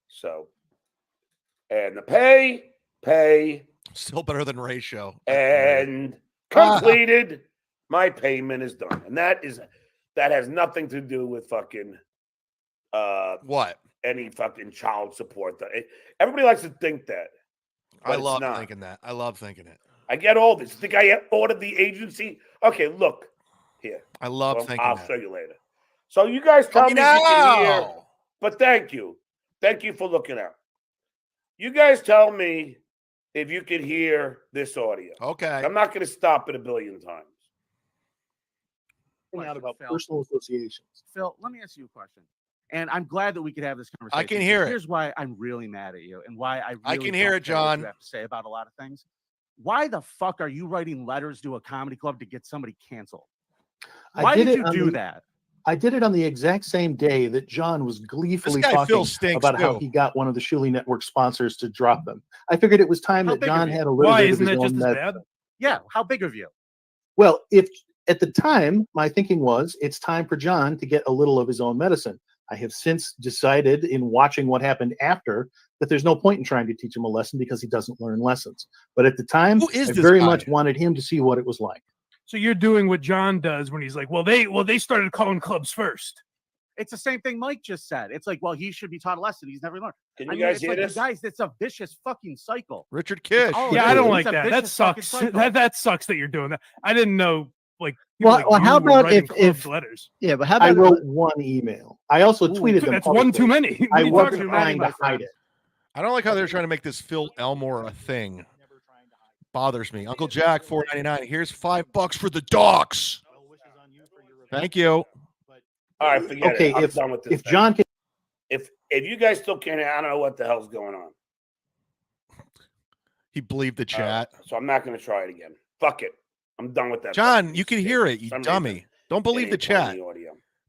So, and the pay. Still better than ratio. And completed. My payment is done. And that has nothing to do with fucking what? Any fucking child support. Everybody likes to think that. I love thinking that. I love thinking it. I get all this. Think I ordered the agency? Okay, look here. I love thinking I'll that. show you later. So you guys tell me if you can hear. But thank you. Thank you for looking out. You guys tell me if you can hear this audio. Okay. I'm not going to stop it a billion times. Out about personal associations. Phil, let me ask you a question. And I'm glad that we could have this conversation. I can hear it. Here's why I'm really mad at you and why I can hear it, John. You have to say about a lot of things. Why the fuck are you writing letters to a comedy club to get somebody canceled? Why did you do that? I did it on the exact same day that John was gleefully talking about how he got one of the Shuli Network sponsors to drop them. I figured it was time that John had a little bit of his own medicine. Yeah, how big of you? Well, if at the time my thinking was it's time for John to get a little of his own medicine. I have since decided in watching what happened after that there's no point in trying to teach him a lesson because he doesn't learn lessons. But at the time, I very much wanted him to see what it was like. So you're doing what John does when he's like, well, they started calling clubs first. It's the same thing Mike just said. It's like, well, he should be taught a lesson. He's never learned. Can you guys hear this? Guys, it's a vicious fucking cycle. Richard Kish. Yeah, I don't like that. That sucks. That sucks that you're doing that. I didn't know. Well, how about if letters? Yeah, but how about I wrote one email. I also tweeted them. That's one too many. I wasn't trying to hide it. I don't like how they're trying to make this Phil Elmore a thing. Bothers me. Uncle Jack, $4.99. Here's $5 for the docs. Thank you. All right, forget okay, it. I'm done with this. If John can, if you guys still can't, I don't know what the hell's going on. He believed the chat. So I'm not going to try it again. Fuck it. I'm done with that. John, you can hear it, you dummy. Don't believe the chat.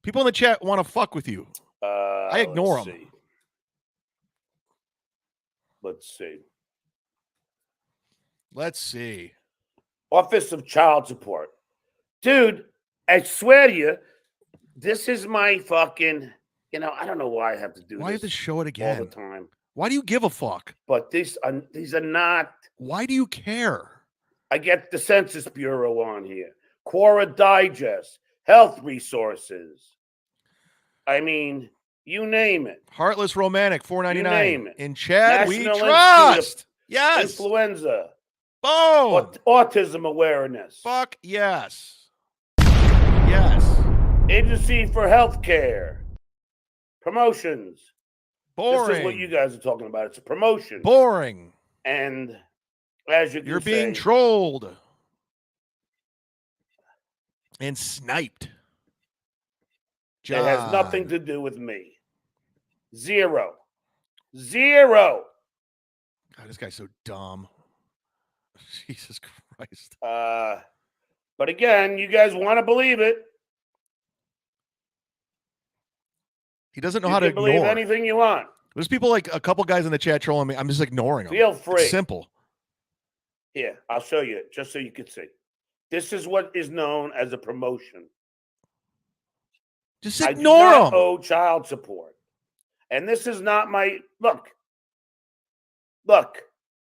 People in the chat want to fuck with you. I ignore them. Let's see. Let's see. Office of Child Support. Dude, I swear to you, this is my fucking, I don't know why I have to do this. Why have to show it again? All the time. Why do you give a fuck? But these are not. Why do you care? I get the Census Bureau on here. Quora Digest. Health resources. I mean, you name it. Heartless Romantic, $4.99. You name it. In Chad, National we trust. Yes. Influenza. Boom. Autism awareness. Fuck yes. Yes. Agency for Healthcare. Promotions. Boring. This is what you guys are talking about. It's a promotion. Boring. And as you can You're being say, trolled. And sniped. It has John. nothing to do with me. Zero. Zero. God, this guy's so dumb. Jesus Christ. But again, you guys want to believe it. He doesn't know You how to can believe ignore. anything you want. There's people like a couple guys in the chat trolling me. I'm just ignoring them. Feel free. It's simple. Here, I'll show you just so you can see. This is what is known as a promotion. Just I do ignore not them. owe child support. And this is not my look. Look,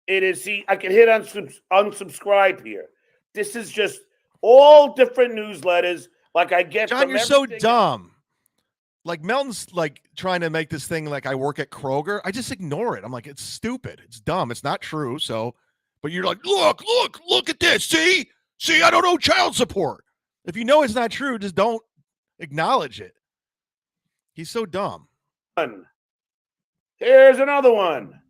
it is I can hit unsubscribe here. This is just all different newsletters like I get John, from you're so everything. dumb. Like Melton's like trying to make this thing like I work at Kroger. I just ignore it. I'm like, it's stupid. It's dumb. It's not true. So, but you're like, look at this. See, I don't owe child support. If you know it's not true, just don't acknowledge it. He's so dumb. Here's another one.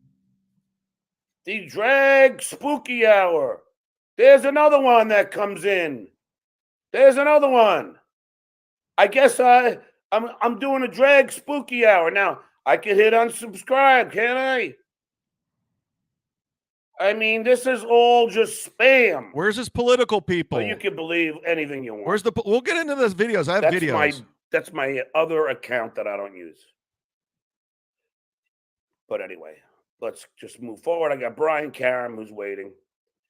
The drag spooky hour. There's another one that comes in. There's another one. I guess I'm doing a drag spooky hour. Now, I can hit unsubscribe, can't I? I mean, this is all just spam. Where's his political people? But you can believe anything you want. Where's the? We'll get into those videos. I have videos. That's my other account that I don't use. But anyway, let's just move forward. I got Brian Karam who's waiting.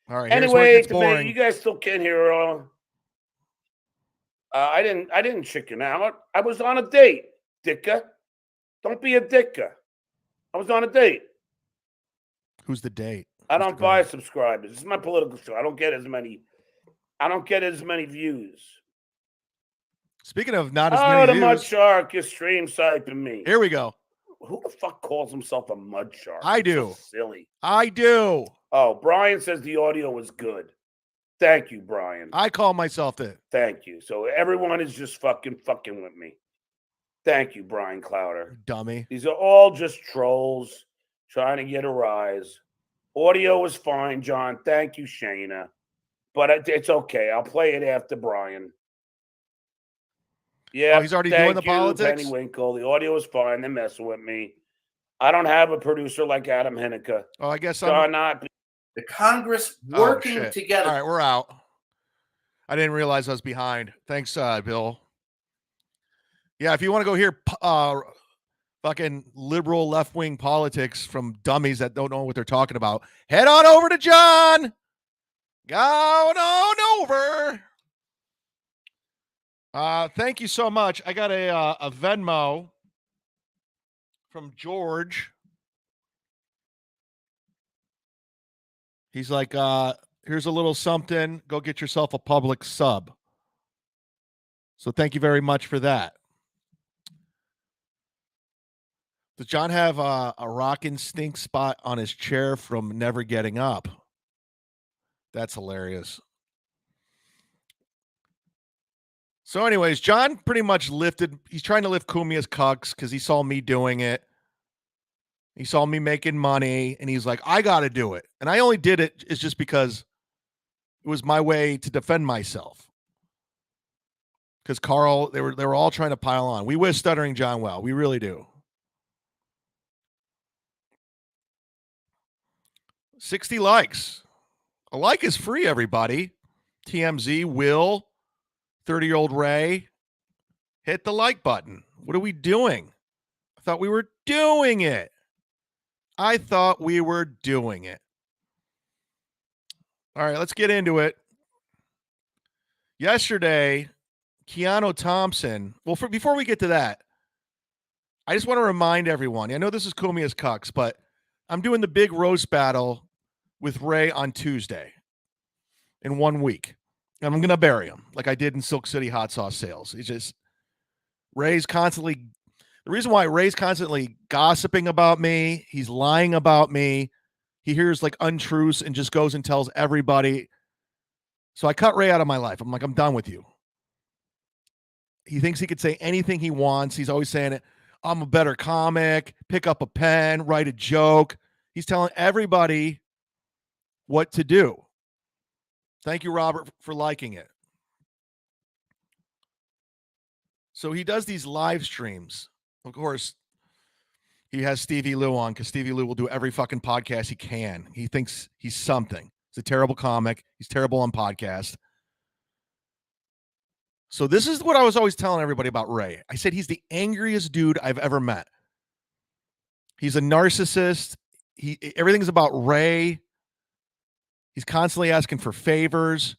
All right. Anyway, debate, you guys still can't hear it all. I didn't chicken out. I was on a date, dicka. Don't be a dicka. I was on a date. Who's the date? I don't buy subscribers. This is my political show. I don't get as many views. Speaking of not as many the views. mud shark is stream siping me. Here we go. Who the fuck calls himself a mud shark? I do. So silly. I do. Oh, Brian says the audio was good. Thank you, Brian. I call myself that. Thank you. So everyone is just fucking with me. Thank you, Brian Clowder. Dummy. These are all just trolls trying to get a rise. Audio was fine, John. Thank you, Shayna. But it's okay. I'll play it after Brian. Yeah, he's already doing the politics? Penny Winkle. The audio is fine. They're messing with me. I don't have a producer like Adam Hinneke. Oh, I guess I'm not. The Congress working together. All right, we're out. I didn't realize I was behind. Thanks, Bill. Yeah, if you want to go hear fucking liberal left-wing politics from dummies that don't know what they're talking about, head on over to John. Going on over. Thank you so much. I got a Venmo from George. He's like, here's a little something. Go get yourself a public sub. So thank you very much for that. Does John have a rockin' stink spot on his chair from never getting up? That's hilarious. So anyways, John pretty much he's trying to lift Cumia'S Cucks because he saw me doing it. He saw me making money, and he's like, I got to do it. And I only did it is just because it was my way to defend myself. Because Carl, they were all trying to pile on. We wish Stuttering John well. We really do. 60 likes. A like is free, everybody. TMZ, Will, 30-year-old Ray. Hit the like button. What are we doing? I thought we were doing it. All right, let's get into it. Yesterday, Keanu Thompson. Well, before we get to that, I just want to remind everyone. I know this is Cumia'S Cucks, but I'm doing the big roast battle with Ray on Tuesday in 1 week. And I'm going to bury him like I did in Silk City hot sauce sales. It's just the reason why Ray's constantly gossiping about me, he's lying about me. He hears like untruths and just goes and tells everybody. So I cut Ray out of my life. I'm like, I'm done with you. He thinks he could say anything he wants. He's always saying it. I'm a better comic, pick up a pen, write a joke. He's telling everybody what to do. Thank you, Robert, for liking it. So he does these live streams. Of course, he has Stevie Lou on because Stevie Lou will do every fucking podcast he can. He thinks he's something. He's a terrible comic. He's terrible on podcast. So this is what I was always telling everybody about Ray. I said he's the angriest dude I've ever met. He's a narcissist. Everything's about Ray. He's constantly asking for favors.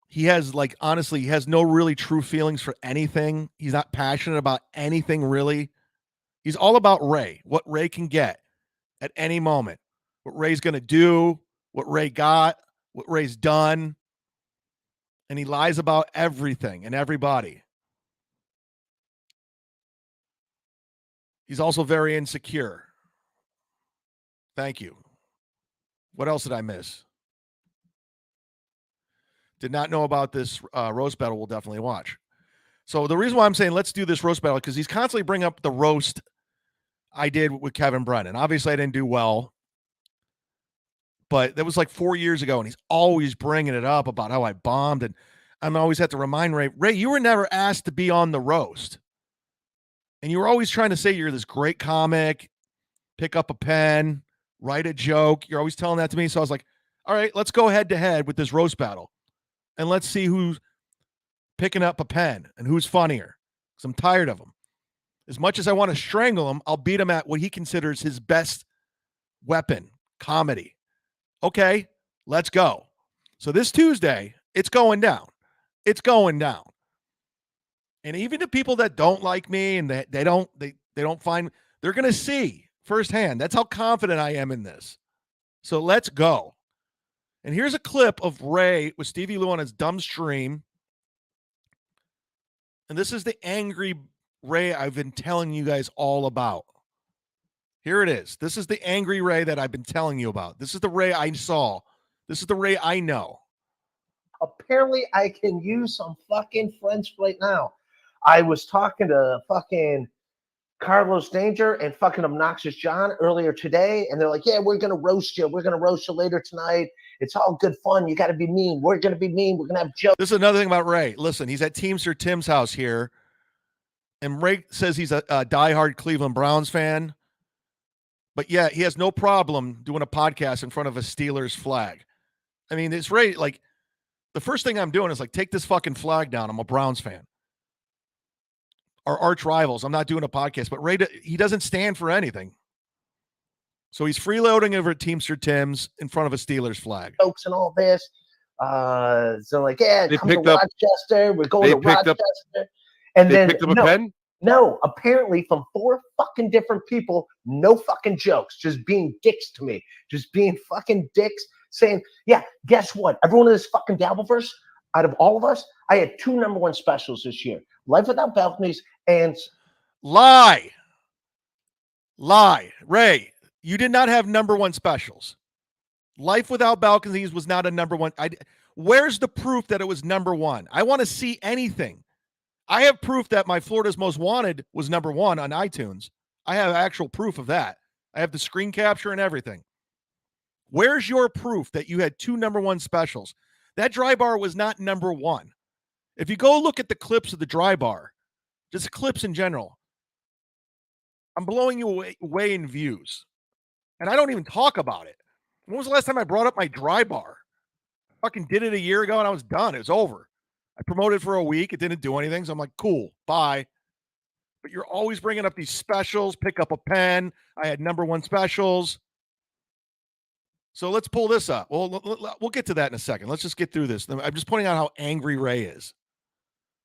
He has, like, honestly, he has no really true feelings for anything. He's not passionate about anything, really. He's all about Ray, what Ray can get at any moment, what Ray's going to do, what Ray got, what Ray's done. And he lies about everything and everybody. He's also very insecure. Thank you. What else did I miss? Did not know about this roast battle. We'll definitely watch. So the reason why I'm saying let's do this roast battle, because he's constantly bringing up the roast I did with Kevin Brennan. Obviously, I didn't do well, but that was like 4 years ago, and he's always bringing it up about how I bombed, and I'm always have to remind Ray, you were never asked to be on the roast, and you were always trying to say you're this great comic, pick up a pen, write a joke. You're always telling that to me, so I was like, all right, let's go head to head with this roast battle. And let's see who's picking up a pen and who's funnier. Because I'm tired of him. As much as I want to strangle him, I'll beat him at what he considers his best weapon, comedy. Okay, let's go. So this Tuesday, it's going down. It's going down. And even the people that don't like me and they don't find, they're going to see firsthand. That's how confident I am in this. So let's go. And here's a clip of Ray with Stevie Lou on his dumb stream. And this is the angry Ray I've been telling you guys all about. Here it is. This is the angry Ray that I've been telling you about. This is the Ray I saw. This is the Ray I know. Apparently, I can use some fucking French right now. I was talking to fucking Carlos Danger and fucking Obnoxious John earlier today, and they're like, yeah, we're going to roast you. We're going to roast you later tonight. It's all good fun. You got to be mean. We're going to be mean. We're going to have jokes. This is another thing about Ray. Listen, he's at Teamster Tim's house here, and Ray says he's a diehard Cleveland Browns fan, but yeah, he has no problem doing a podcast in front of a Steelers flag. I mean, it's Ray, like, the first thing I'm doing is, like, take this fucking flag down. I'm a Browns fan. Our arch rivals. I'm not doing a podcast, but Ray, he doesn't stand for anything. So he's freeloading over at Teamster Tim's in front of a Steelers flag. Jokes and all this. So like, yeah, come to Rochester. We're going to Rochester. And then picked up a pen? No, apparently from 4 fucking different people, no fucking jokes, just being dicks to me, just being fucking dicks, saying, yeah, guess what? Everyone in this fucking Dabbleverse, out of all of us, I had 2 #1 specials this year. Life Without Balconies and Lie. Ray, you did not have #1 specials. Life Without Balconies was not a #1. Where's the proof that it was #1? I want to see anything. I have proof that my Florida's Most Wanted was #1 on iTunes. I have actual proof of that. I have the screen capture and everything. Where's your proof that you had 2 #1 specials? That dry bar was not #1. If you go look at the clips of the dry bar, just clips in general, I'm blowing you away in views. And I don't even talk about it. When was the last time I brought up my dry bar? I fucking did it a year ago and I was done. It was over. I promoted for a week. It didn't do anything. So I'm like, cool, bye. But you're always bringing up these specials. Pick up a pen. I had #1 specials. So let's pull this up. We'll get to that in a second. Let's just get through this. I'm just pointing out how angry Ray is.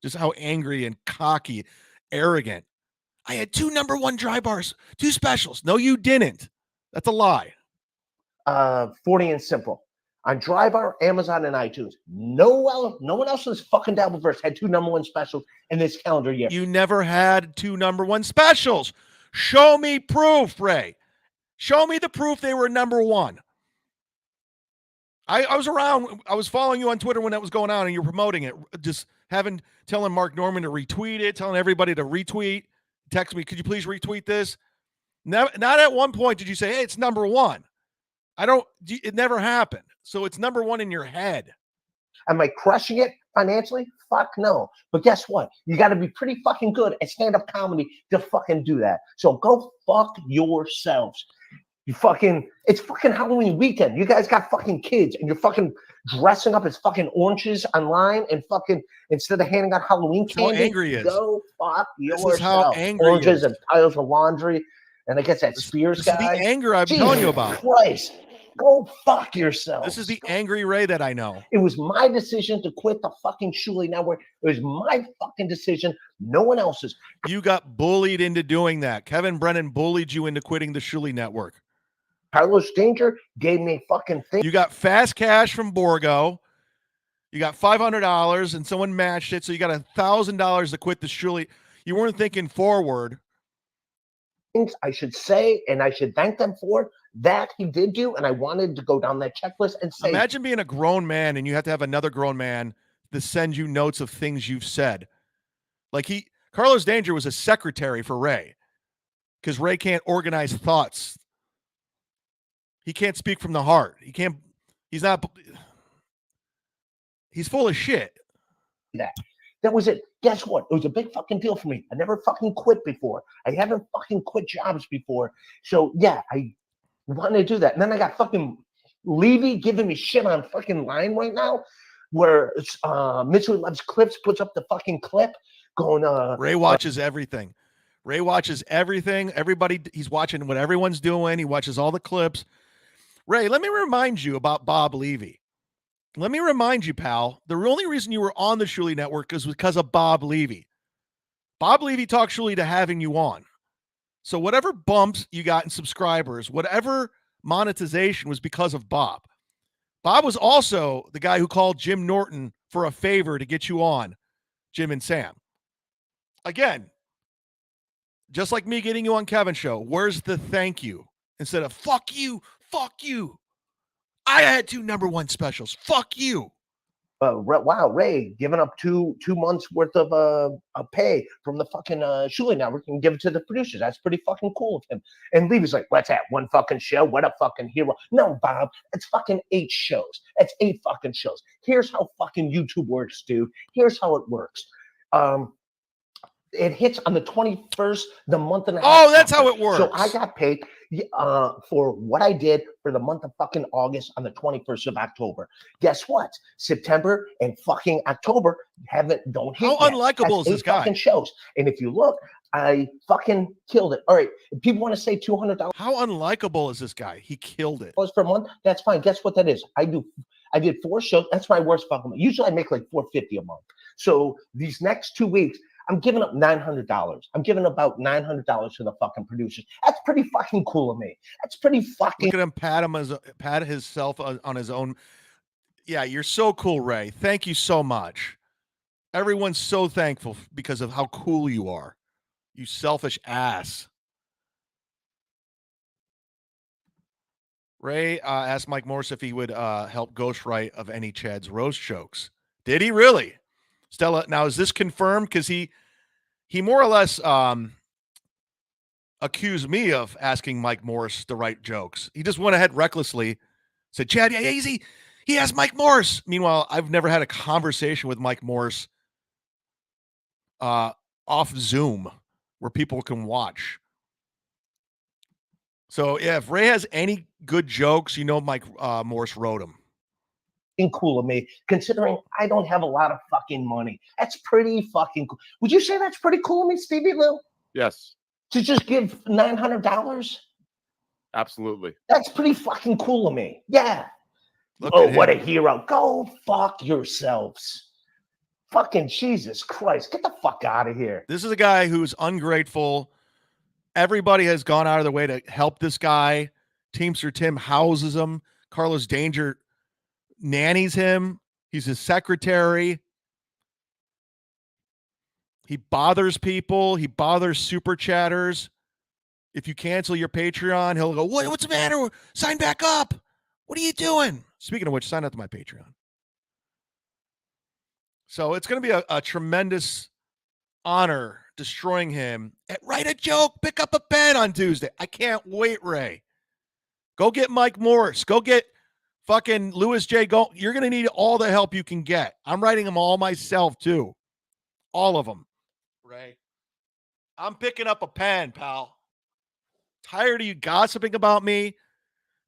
Just how angry and cocky, arrogant. I had 2 #1 dry bars, 2 specials. No, you didn't. That's a lie. 40 and Simple. On Dry Bar, Amazon, and iTunes. No one else in this fucking Dabbleverse had 2 #1 specials in this calendar year. You never had 2 #1 specials. Show me proof, Ray. Show me the proof they were #1. I was around. I was following you on Twitter when that was going on, and you're promoting it. Just telling Mark Norman to retweet it, telling everybody to retweet. Text me, could you please retweet this? Not at one point did you say, hey, it's #1. It never happened. So it's #1 in your head. Am I crushing it? Financially, fuck no. But guess what? You got to be pretty fucking good at stand-up comedy to fucking do that. So go fuck yourselves. It's fucking Halloween weekend. You guys got fucking kids and you're fucking dressing up as fucking oranges online and fucking, instead of handing out Halloween That's how candy, angry he is. go fuck yourself. This is how angry he Oranges is. and piles of laundry. And I guess that Spears This guy. is the anger I'm Jesus telling you about. Christ. Go fuck yourself. This is the angry Ray that I know. It was my decision to quit the fucking Shuli Network. It was my fucking decision, no one else's. You got bullied into doing that. Kevin Brennan bullied you into quitting the Shuli Network. Carlos Danger gave me fucking thing. You got fast cash from Borgo. You got $500 and someone matched it. So you got $1,000 to quit the Shuli. You weren't thinking forward. Things I should say and I should thank them for that he did do. And I wanted to go down that checklist and say, imagine being a grown man and you have to have another grown man to send you notes of things you've said. Like Carlos Danger was a secretary for Ray because Ray can't organize thoughts. He can't speak from the heart. He's full of shit. That was it. Guess what? It was a big fucking deal for me. I never fucking quit before. I haven't fucking quit jobs before. So yeah, I wanted to do that. And then I got fucking Levy giving me shit on fucking line right now, where Mitchell Loves Clips puts up the fucking clip going. Ray watches everything. Ray watches everything. He's watching what everyone's doing. He watches all the clips. Ray, let me remind you about Bob Levy. Let me remind you, pal, the only reason you were on the Shuli Network is because of Bob Levy. Bob Levy talked Shuli to having you on. So whatever bumps you got in subscribers, whatever monetization was because of Bob. Bob was also the guy who called Jim Norton for a favor to get you on, Jim and Sam. Again, just like me getting you on Kevin's show, where's the thank you? Instead of fuck you, fuck you. I had 2 #1 specials. Fuck you. Wow, Ray giving up two months worth of a pay from the fucking Shuli Network and give it to the producers. That's pretty fucking cool of him. And Levy's like, what's that? 1 fucking show? What a fucking hero. No, Bob, it's fucking 8 shows. It's 8 fucking shows. Here's how fucking YouTube works, dude. Here's how it works. It hits on the 21st, the month and a half. Oh, that's how it works. So I got paid for what I did for the month of fucking August on the 21st of October. Guess what? September and fucking October don't hit. How unlikable is this guy? Fucking shows. And if you look, I fucking killed it. All right. If people want to say $200. How unlikable is this guy? He killed it. Per month. That's fine. Guess what that is? I did 4 shows. That's my worst fucking month. Usually I make like $450 a month. So these next 2 weeks, I'm giving up $900. I'm giving about $900 to the fucking producers. That's pretty fucking cool of me. That's pretty fucking. Look at him pat himself on his own. Yeah, you're so cool, Ray. Thank you so much. Everyone's so thankful because of how cool you are. You selfish ass. Ray asked Mike Morse if he would help ghostwrite of any Chad's roast jokes. Did he really? Stella, now is this confirmed? Because he more or less accused me of asking Mike Morse to write jokes. He just went ahead recklessly, said, Chad, yeah, easy. He asked Mike Morse. Meanwhile, I've never had a conversation with Mike Morse off Zoom where people can watch. So, yeah, if Ray has any good jokes, Mike Morse wrote them. Cool of me, considering I don't have a lot of fucking money. That's pretty fucking cool. Would you say that's pretty cool of me, Stevie Lou? Yes. To just give $900? Absolutely. That's pretty fucking cool of me. Yeah. Look what a hero. Go fuck yourselves. Fucking Jesus Christ. Get the fuck out of here. This is a guy who's ungrateful. Everybody has gone out of their way to help this guy. Teamster Tim houses him. Carlos Danger nannies him. He's his secretary. He bothers people. He bothers super chatters. If you cancel your Patreon, he'll go, what's the matter? Sign back up. What are you doing? Speaking of which, sign up to my Patreon. So it's going to be a tremendous honor destroying him. Write a joke. Pick up a pen on Tuesday. I can't wait, Ray. Go get Mike Morris. Go get Fucking Louis J. Go. You're going to need all the help you can get. I'm writing them all myself, too. All of them. Right. I'm picking up a pen, pal. Tired of you gossiping about me.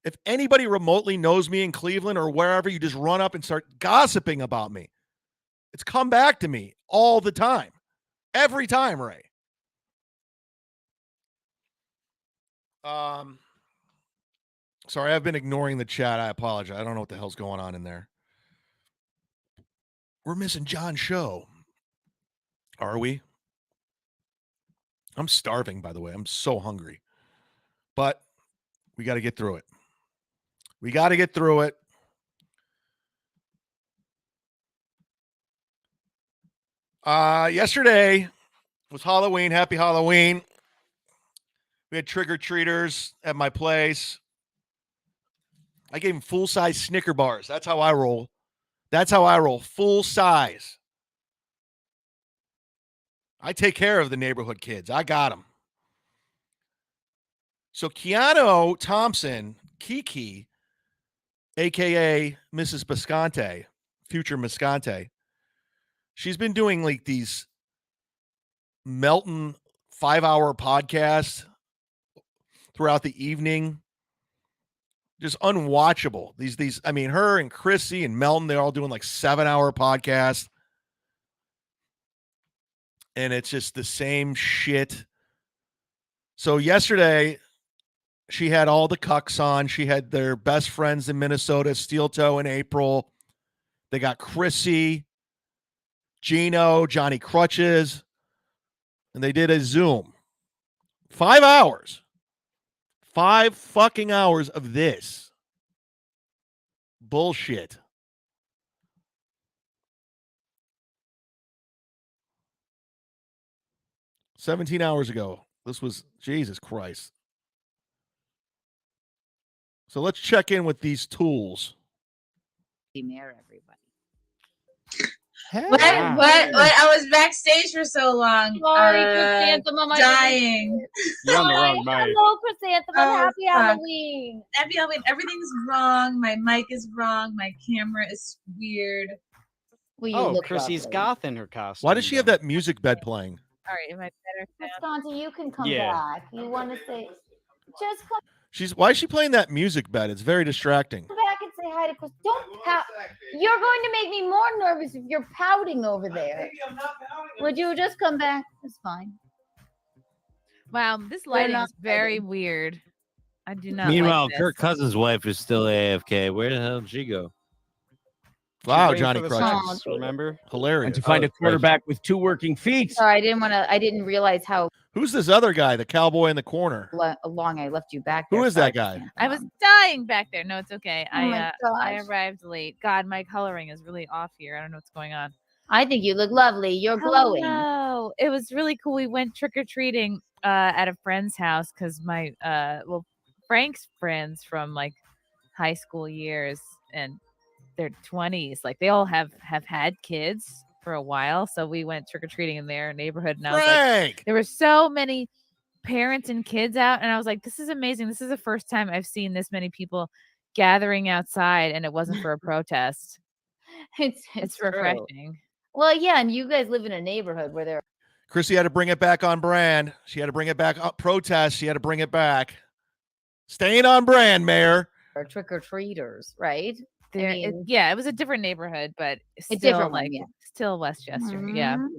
If anybody remotely knows me in Cleveland or wherever, you just run up and start gossiping about me. It's come back to me all the time. Every time, Ray. Sorry, I've been ignoring the chat. I apologize. I don't know what the hell's going on in there. We're missing John's show. Are we? I'm starving, by the way. I'm so hungry. But we got to get through it. We got to get through it. Yesterday was Halloween. Happy Halloween. We had trick-or-treaters at my place. I gave them full-size Snicker bars. That's how I roll. That's how I roll. Full size. I take care of the neighborhood kids. I got them. So Keanu Thompson, Kiki, a.k.a. Mrs. Bisconte, future Bisconte, she's been doing like these Melton 5-hour podcasts throughout the evening. Just unwatchable. These, I mean, her and Chrissy and Melton, they're all doing like 7-hour podcasts. And it's just the same shit. So yesterday, she had all the Cucks on. She had their best friends in Minnesota, Steel Toe and April. They got Chrissy, Gino, Johnny Crutches, and they did a Zoom. 5 hours. 5 fucking hours of this. Bullshit. "17 hours ago. This was, Jesus Christ. So let's check in with these tools. Mayor, everybody. What? I was backstage for so long. Sorry, Chrysanthemum. Dying. You're on the wrong mic. Hello, Chrysanthemum. Happy fuck. Halloween. Happy Halloween. Everything's wrong. My mic is wrong. My camera is weird. Well, you Oh, look Chrissy's lovely. goth in her costume. Why does she have that music bed playing? All right, am I better? Visconti, you can come Yeah. back. You want to say, just come Why is she playing that music bed? It's very distracting. back and say hi to Chris. Don't pout. You're going to make me more nervous if you're pouting over there. Would you just come back? It's fine. Wow, this lighting is very weird. I do not. Meanwhile, like this. Kirk Cousins' wife is still AFK. Where the hell did she go? Wow, waiting Johnny for the Crutches. Sox, remember? Hilarious. And to find a quarterback with 2 working feet. Sorry, I didn't realize how Who's this other guy, the cowboy in the corner? long I left you back Who there. is that guy? I was dying back there. No, it's okay. Oh my I gosh. arrived late. God, my coloring is really off here. I don't know what's going on. I think you look lovely. You're glowing. No, it was really cool. We went trick or treating at a friend's house because my Frank's friends from like high school years and their 20s, like they all have had kids for a while. So we went trick or treating in their neighborhood, and I was like, there were so many parents and kids out, and I was like, this is amazing. This is the first time I've seen this many people gathering outside, and it wasn't for a protest. It's true. refreshing. Well, yeah, and you guys live in a neighborhood where there Chrissy had to bring it back on brand. She had to bring it back up. Protest. She had to bring it back. Staying on brand, Mayor. are trick-or-treaters, right? Yeah, it was a different neighborhood, but still different one, like yeah. still Westchester. Yeah. Mhm.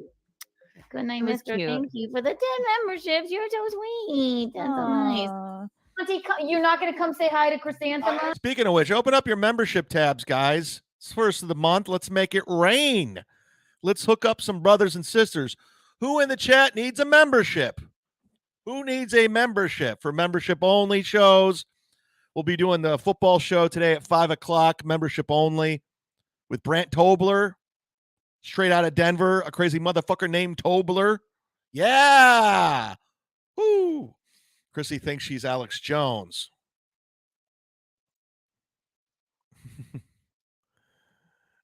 Good night, It was Mr. cute. Thank you for the 10 memberships. You're so sweet. That's so nice. Aw. Auntie, you're not going to come say hi to Chrysanthemum? Speaking of which, open up your membership tabs, guys. It's first of the month. Let's make it rain. Let's hook up some brothers and sisters. Who in the chat needs a membership? Who needs a membership for membership only shows? We'll be doing the football show today at 5 o'clock, membership only, with Brant Tobler, straight out of Denver, a crazy motherfucker named Tobler. Yeah. Woo. Chrissy thinks she's Alex Jones.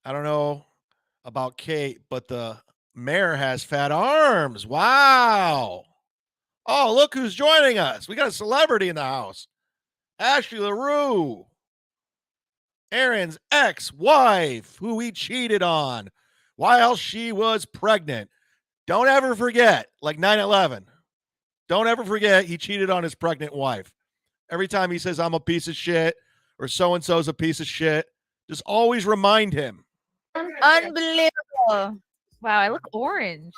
I don't know about Kate, but the mayor has fat arms. Wow. Oh, look who's joining us. We got a celebrity in the house. Ashley LaRue. Aaron's ex-wife, who he cheated on while she was pregnant. Don't ever forget, like 9/11. Don't ever forget he cheated on his pregnant wife. Every time he says, I'm a piece of shit, or so-and-so's a piece of shit, just always remind him. Unbelievable. Wow, I look orange.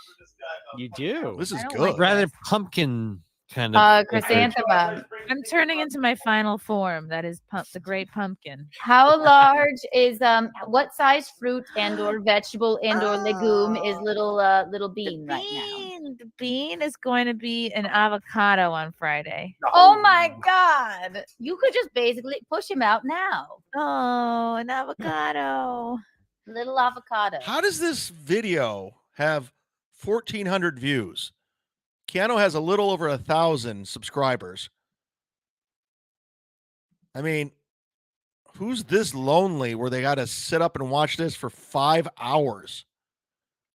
You do. This is I don't good. like Rather this. pumpkin kind of. Chrysanthemum. I'm turning into my final form. That is the great pumpkin. How large is what size fruit and or vegetable and or legume is little bean right now? The bean is going to be an avocado on Friday. Oh my God. You could just basically push him out now. Oh, an avocado. Little avocado. How does this video have 1,400 views? Keanu has a little over 1,000 subscribers. I mean, who's this lonely where they got to sit up and watch this for 5 hours?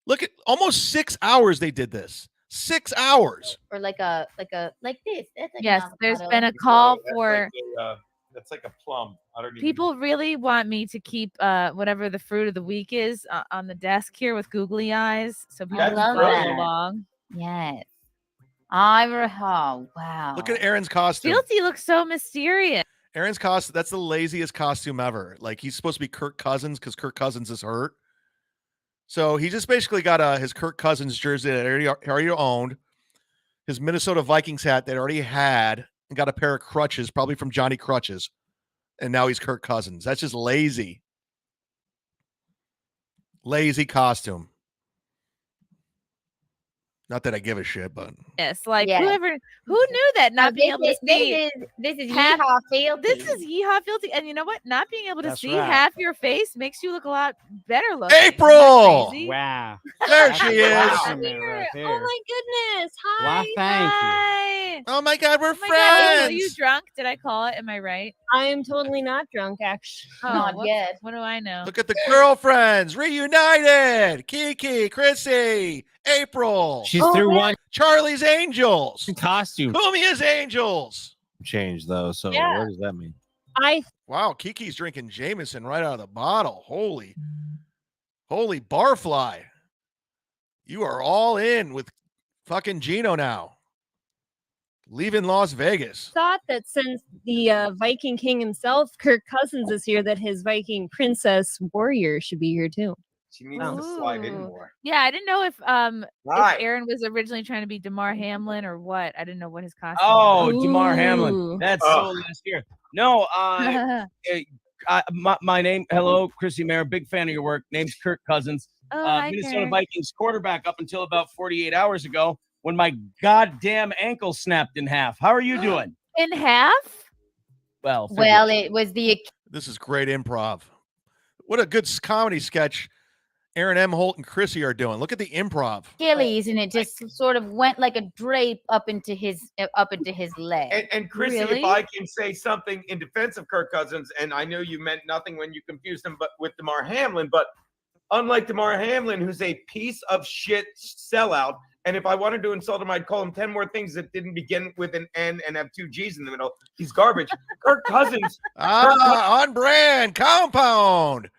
Look at almost 6 hours they did this. 6 hours. Or like this. That's like Yes, an there's avocado. been a call for That's like a plum. I don't even. people really want me to keep whatever the fruit of the week is on the desk here with googly eyes, so people I can love follow that. along. Yes. Wow. Look at Aaron's costume. Fealty looks so mysterious. Aaron's costume, that's the laziest costume ever. Like, he's supposed to be Kirk Cousins because Kirk Cousins is hurt. So he just basically got his Kirk Cousins jersey that he already owned, his Minnesota Vikings hat that he already had, and got a pair of crutches, probably from Johnny Crutches. And now he's Kirk Cousins. That's just lazy. Lazy costume. Not that I give a shit, but Yes, like Yeah. who knew that not being able to see this is half- yeehaw fealty. this is yeehaw fealty, and you know what? Not being able to That's see right. half your face makes you look a lot better looking. Isn't that April! crazy? Wow. there she is. Awesome, man, right Oh there. my goodness! Hi. Why, thank you. Hi. Oh my God, we're Oh my God, are you friends. drunk? Did I call it? Am I right? I am totally not drunk, actually. Oh, Not whoops. yet. What do I know? Look at the girlfriends reunited. Kiki, Chrissy, April, She's through one Charlie's Angels, costume Cumia'S Angels. change though. So Yeah. what does that mean? Wow, Kiki's drinking Jameson right out of the bottle. Holy barfly. You are all in with fucking Gino now. Leaving Las Vegas. Thought that since the Viking King himself, Kirk Cousins, is here, that his Viking Princess Warrior should be here too. She needs to slide in Ooh. more. Yeah, I didn't know if Right. Aaron was originally trying to be DeMar Hamlin or what. I didn't know what his costume Oh, was. DeMar Ooh. Hamlin. That's so last year. No, my name, hello, Chrissy Mayer, big fan of your work. Name's Kirk Cousins. Oh, hi, Minnesota Kirk. Vikings quarterback up until about 48 hours ago when my goddamn ankle snapped in half. How are you doing? In half? Well, Well, it was the This is great improv. What a good comedy sketch Aaron M. Holt and Chrissy are doing. Look at the improv. Achilles, and it just sort of went like a drape up into his leg. And Chrissy, Really? if I can say something in defense of Kirk Cousins, and I know you meant nothing when you confused him with DeMar Hamlin, but unlike DeMar Hamlin, who's a piece of shit sellout, and if I wanted to insult him, I'd call him 10 more things that didn't begin with an N and have 2 G's in the middle. He's garbage. Kirk Cousins. On brand, compound.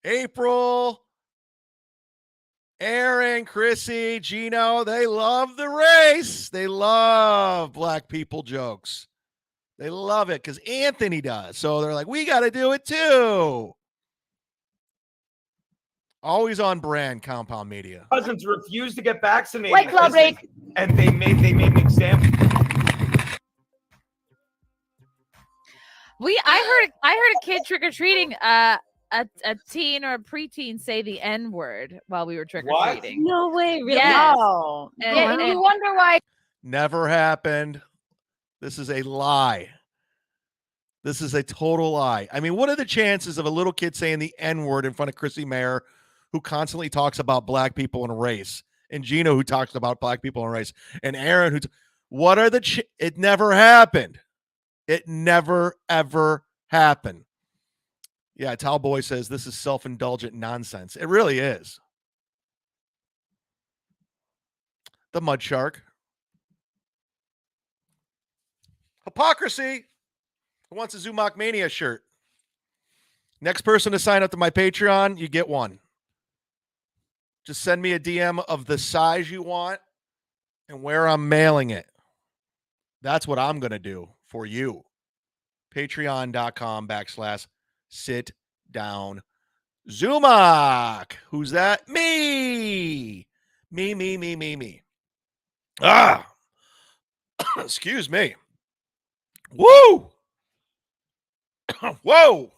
April, Aaron, Chrissy, Gino, they love the race. They love black people jokes. They love it because Anthony does. So they're like, we got to do it too. Always on brand, Compound Media. Cousins refused to get vaccinated. White Claw break. And they made an example. I heard a kid trick or treating a teen or a preteen say the N word while we were trick or treating. No way, really? Yes. Oh, And- yeah, and you wonder why. Never happened. This is a lie. This is a total lie. I mean, what are the chances of a little kid saying the N word in front of Chrissy Mayer, who constantly talks about black people and race, and Gino, who talks about black people and race, and Aaron, what are the it never happened. It never, ever happened. Yeah, Talboy says this is self-indulgent nonsense. It really is. The Mud Shark. Hypocrisy. Who wants a Zumock Mania shirt? Next person to sign up to my Patreon, you get one. Just send me a DM of the size you want and where I'm mailing it. That's what I'm going to do for you. Patreon.com/sit down Zumock. Who's that? Me. Me. Ah. Excuse me. Woo. Whoa.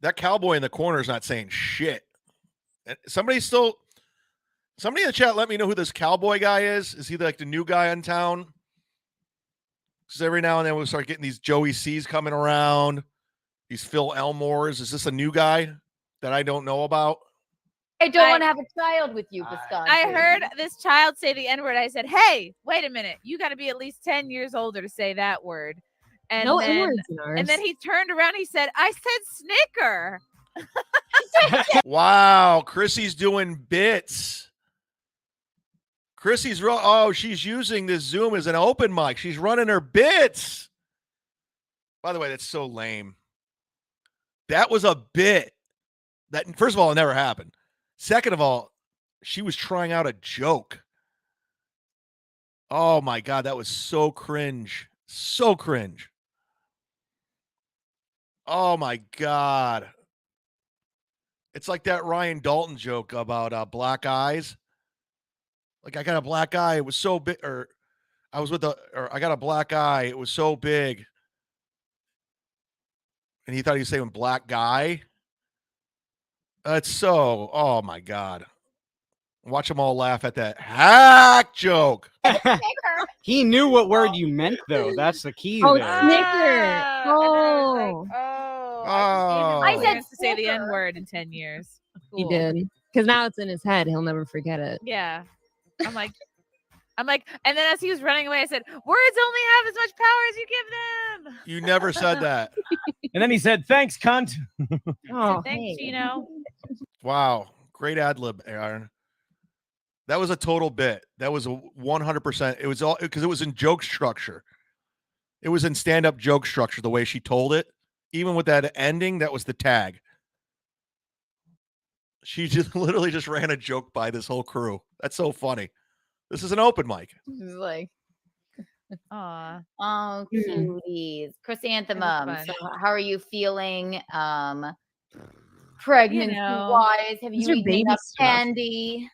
That cowboy in the corner is not saying shit. Somebody in the chat, let me know who this cowboy guy is. Is he like the new guy in town? Because every now and then we'll start getting these Joey C's coming around. These Phil Elmores. Is this a new guy that I don't know about? I don't want to have a child with you, Visconti. I heard this child say the N-word. I said, hey, wait a minute. You got to be at least 10 years older to say that word. And No then, N-words in ours. And then he turned around. He said, I said snicker. Wow. Chrissy's doing bits. Chrissy's she's using this Zoom as an open mic. She's running her bits. By the way, that's so lame. That was a bit. That, first of all, it never happened. Second of all, she was trying out a joke. Oh my God, that was so cringe. So cringe. Oh my God. It's like that Ryan Dalton joke about black eyes. Like, I got a black eye. It was so big. Or I got a black eye. It was so big. And he thought he was saying black guy. That's so, oh my God. Watch them all laugh at that hack joke. He knew what word you meant, though. That's the key Oh, there. snicker. Oh. I said to say the N-word in 10 years. He Cool. did. Because now it's in his head. He'll never forget it. Yeah. I'm like, and then as he was running away, I said, words only have as much power as you give them. You never said that. And then he said, thanks, cunt. Oh, thanks, Gino. Wow. Great ad lib, Aaron. That was a total bit. That was a 100%. It was all because it was in joke structure. It was in stand-up joke structure, the way she told it. Even with that ending, that was the tag. She just literally just ran a joke by this whole crew. That's so funny. This is an open mic. This is like, aw. oh, cuties. Chrysanthemum. So how are you feeling? Pregnancy wise, have These you are eaten baby enough stuff. candy?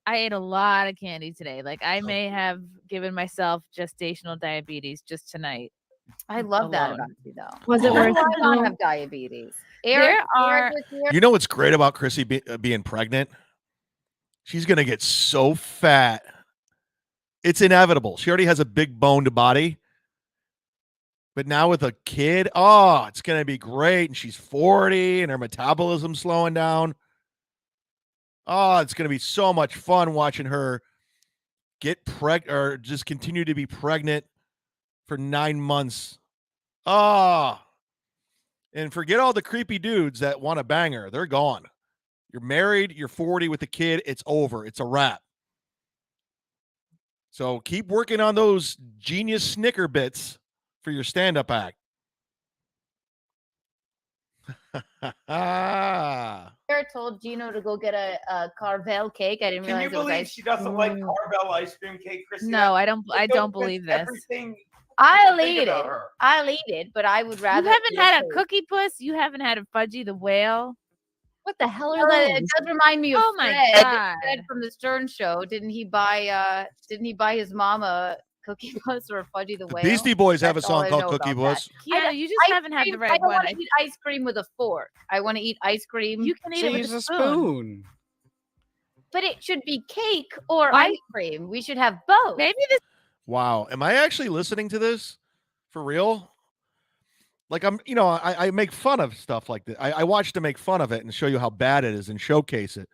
I ate a lot of candy today. Like, I may have given myself gestational diabetes just tonight. I love that alone. about you, though. Was it I worth it? don't have diabetes. There are. Eric was here. You know what's great about Chrissy being pregnant? She's going to get so fat. It's inevitable. She already has a big boned body. But now with a kid, it's going to be great. And she's 40 and her metabolism's slowing down. Oh, it's going to be so much fun watching her get pregnant or just continue to be pregnant for 9 months. And forget all the creepy dudes that want to bang her. They're gone. You're married, you're 40 with a kid, it's over. It's a wrap. So keep working on those genius snicker bits for your stand-up act. Eric told Gino to go get a Carvel cake. I didn't Can realize you it was believe ice she doesn't like cream. Carvel ice cream cake, Chrissy? No, I don't Against believe this. everything I'll think eat it. about her. I'll eat it, but I would rather. You haven't eat had a cake. cookie puss? You haven't had a Fudgy the Whale? What the hell Well, are it those? does remind me of Oh my Fred. God. Fred from the Stern Show. Didn't he buy his mom a Cookie Puss or a Fudgy the The Whale? Beastie Boys have a That's all song I called know Cookie about Puss. that. Yeah, you just Ice haven't had the cream, right I don't one. want to eat ice cream with a fork. I want to eat ice cream. You can eat So it with use a a spoon. spoon. But it should be cake or Why- ice cream. We should have both. Maybe this. Wow. Am I actually listening to this? For real? Like I make fun of stuff like this. I watch to make fun of it and show you how bad it is and showcase it.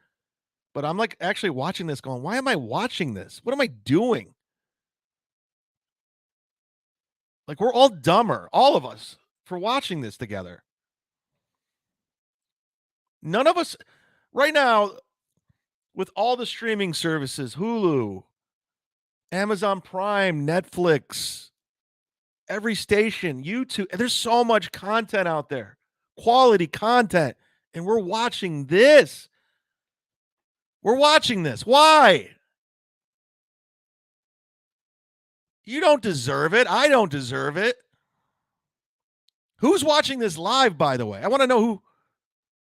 But I'm like actually watching this going, why am I watching this? What am I doing? Like we're all dumber, all of us, for watching this together. None of us right now with all the streaming services, Hulu, Amazon Prime, Netflix, every station, YouTube. There's so much content out there, quality content, and we're watching this. We're watching this. Why? You don't deserve it. I don't deserve it. Who's watching this live, by the way? I want to know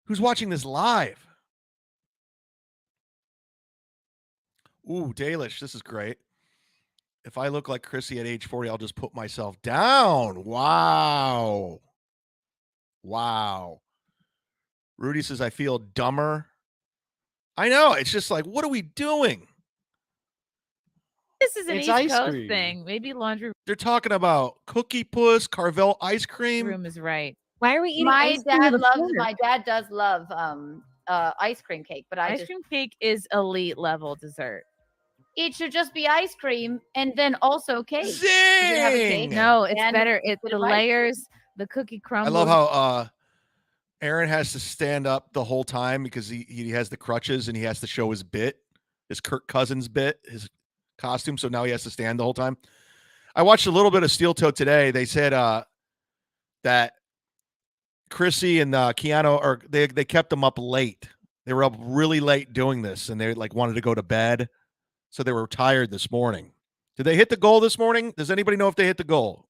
who's watching this live. Ooh, Dalish, this is great. If I look like Chrissy at age 40, I'll just put myself down. Wow. Wow. Rudy says, I feel dumber. I know. It's just like, what are we doing? This is an It's East ice Coast cream. thing. Maybe laundry They're talking about Cookie Puss, Carvel ice cream. room is right. Why are we eating My ice cream dad with a loves. fork? My dad does love ice cream cake, but Ice cream cake is elite level dessert. it should just be ice cream and then also cake. Does it have a cake? No, it's And better. It's bit the of ice? layers, the cookie I crumbles. love how Aaron has to stand up the whole time because he has the crutches and he has to show his bit, his Kirk Cousins bit, his costume. So now he has to stand the whole time. I watched a little bit of Steel Toe today. They said that Chrissy and Keanu, or they kept them up late. They were up really late doing this, and they like wanted to go to bed, so they were tired this morning. Did they hit the goal this morning? Does anybody know if they hit the goal?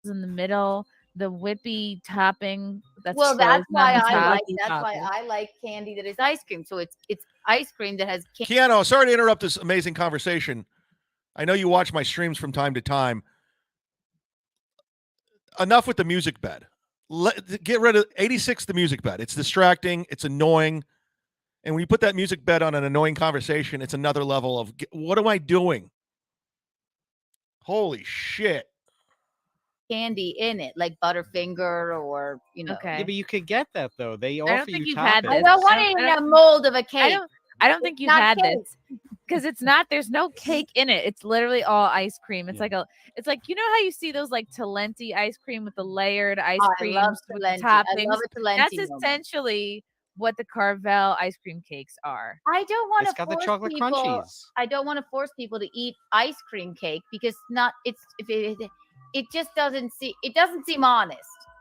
in the middle, the whippy topping. That's Well, that's frozen on why the I top. like. That's why I like candy that is ice cream. So it's ice cream that has candy. Keanu, sorry to interrupt this amazing conversation. I know you watch my streams from time to time. Enough with the music bed. Get rid of 86, the music bed. It's distracting. It's annoying. And when you put that music bed on an annoying conversation, it's another level of, what am I doing? Holy shit. Candy in it, like Butterfinger or Yeah, but you could get that though. They I offer don't think you you've had toppings. this. I don't want it in a mold of a cake. I don't think It's you've not had cake. this because it's not. There's no cake in it. It's literally all ice cream. It's like it's like, you know how you see those like Talenti ice cream with the layered ice Oh, I creams love with Talenti. the I toppings. love a Talenti That's moment. essentially what the Carvel ice cream cakes are. I don't want It's to got the force chocolate people. crunchies. I don't want to force people to eat ice cream cake because it just doesn't seem honest.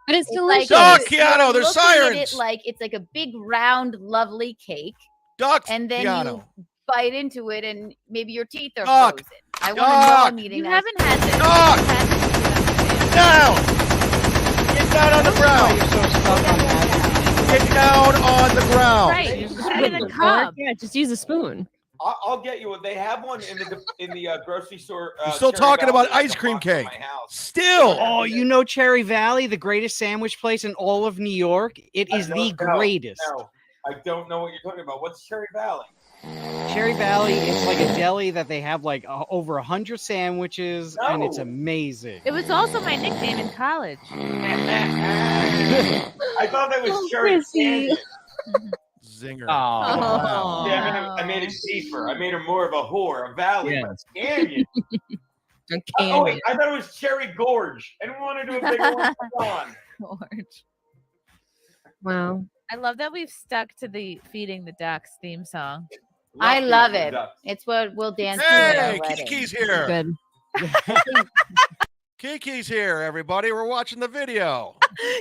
But it's like delicious. Duck, you're Keanu, there's looking at sirens. it like it's like a big round lovely cake. Ducks, and then Keanu. you bite into it and maybe your teeth are Duck. frozen. I want to know Duck. I'm eating You ice haven't had this. Duck. Down. Get down on the ground. You're so stuck on that. Get down on the ground. Right. You put it in a Fork, cup. yeah, just use a spoon. I'll get you one. They have one in the grocery store. You're still Cherry talking Valley, about like ice a cream block from cake. my house. Still. Oh, you know Cherry Valley, the greatest sandwich place in all of New York? It is the greatest. No, I don't know what you're talking about. What's Cherry Valley? Cherry Valley is like a deli that they have like over 100 sandwiches, and it's No. amazing. It was also my nickname in college. I thought that was Cherry Chrissy. Candy. Zinger. Oh. Yeah, I made it deeper. I made her more of a whore, a valley, but a canyon. A Oh, wait, candy. I thought it was Cherry Gorge. I didn't want to do a bigger one. Come on. George. Wow. I love that we've stuck to the Feeding the Ducks theme song. I love Feeding it. the Ducks. It's what we'll dance to at our Hey, wedding. Kiki's here. Good. Kiki's here, everybody. We're watching the video.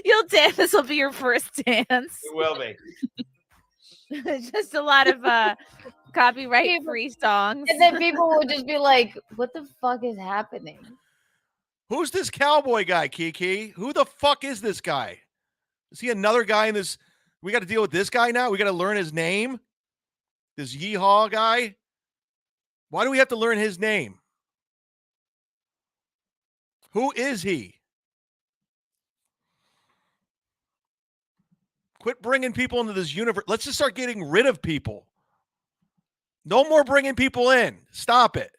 You'll dance. This will be your first dance. It will be. Just a lot of copyright free songs. And then people will just be like, "What the fuck is happening?" Who's this cowboy guy, Kiki? Who the fuck is this guy? Is he another guy in this? We got to deal with this guy now? We got to learn his name? This yeehaw guy? Why do we have to learn his name? Who is he? Quit bringing people into this universe. Let's just start getting rid of people. No more bringing people in. Stop it.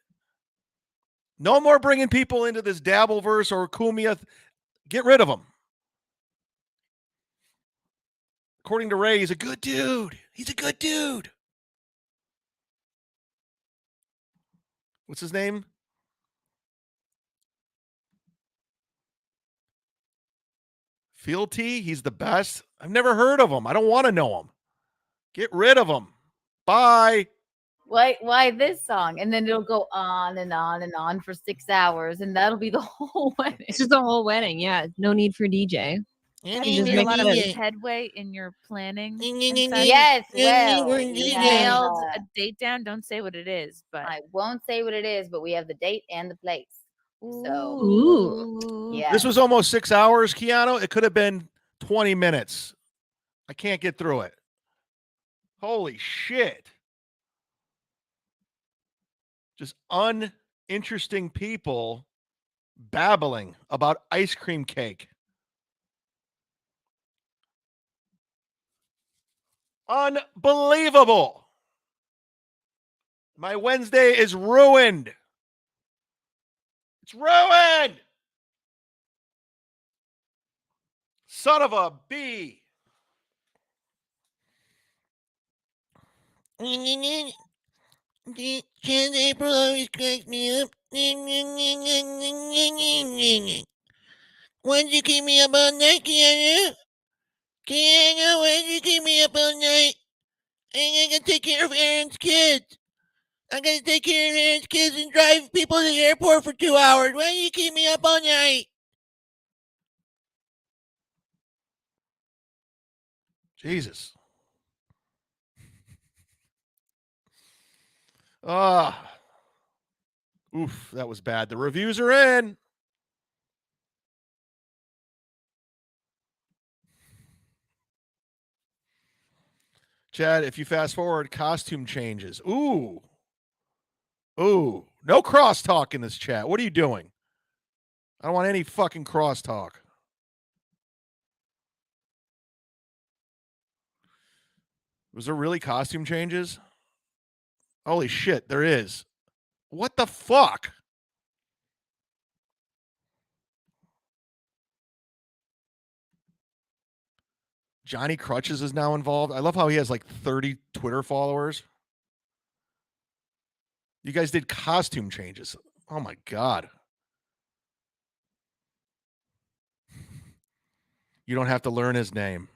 No more bringing people into this Dabbleverse or Cumia'S. Get rid of them. According to Ray, he's a good dude. He's a good dude. What's his name? Fealty, he's the best. I've never heard of him. I don't want to know him. Get rid of him. Bye. why this song? And then it'll go on and on and on for 6 hours, and that'll be the whole wedding. It's just the whole wedding. Yeah, no need for DJ. Have You you just made a make lot of it. headway in your planning? Yes, well, You yeah. nailed a date down. Don't say what it is, but I won't say what it is, but we have the date and the place. So, Ooh. yeah. This was almost 6 hours, Keanu. It could have been 20 minutes. I can't get through it. Holy shit. Just uninteresting people babbling about ice cream cake. Unbelievable. My Wednesday is ruined. It's ruined. Son of a bee. Can April always cracks me up? Why'd you keep me up all night, Keanu? Keanu, why'd you keep me up all night? I gotta take care of Aaron's kids. I gotta take care of Aaron's kids and drive people to the airport for 2 hours. Why do you keep me up all night? Jesus. Ah. Oof, that was bad. The reviews are in. Chad, if you fast forward, costume changes. Ooh. Ooh. No crosstalk in this chat. What are you doing? I don't want any fucking crosstalk. Was there really costume changes? Holy shit, there is. What the fuck? Johnny Crutches is now involved. I love how he has like 30 Twitter followers. You guys did costume changes. Oh my God. You don't have to learn his name.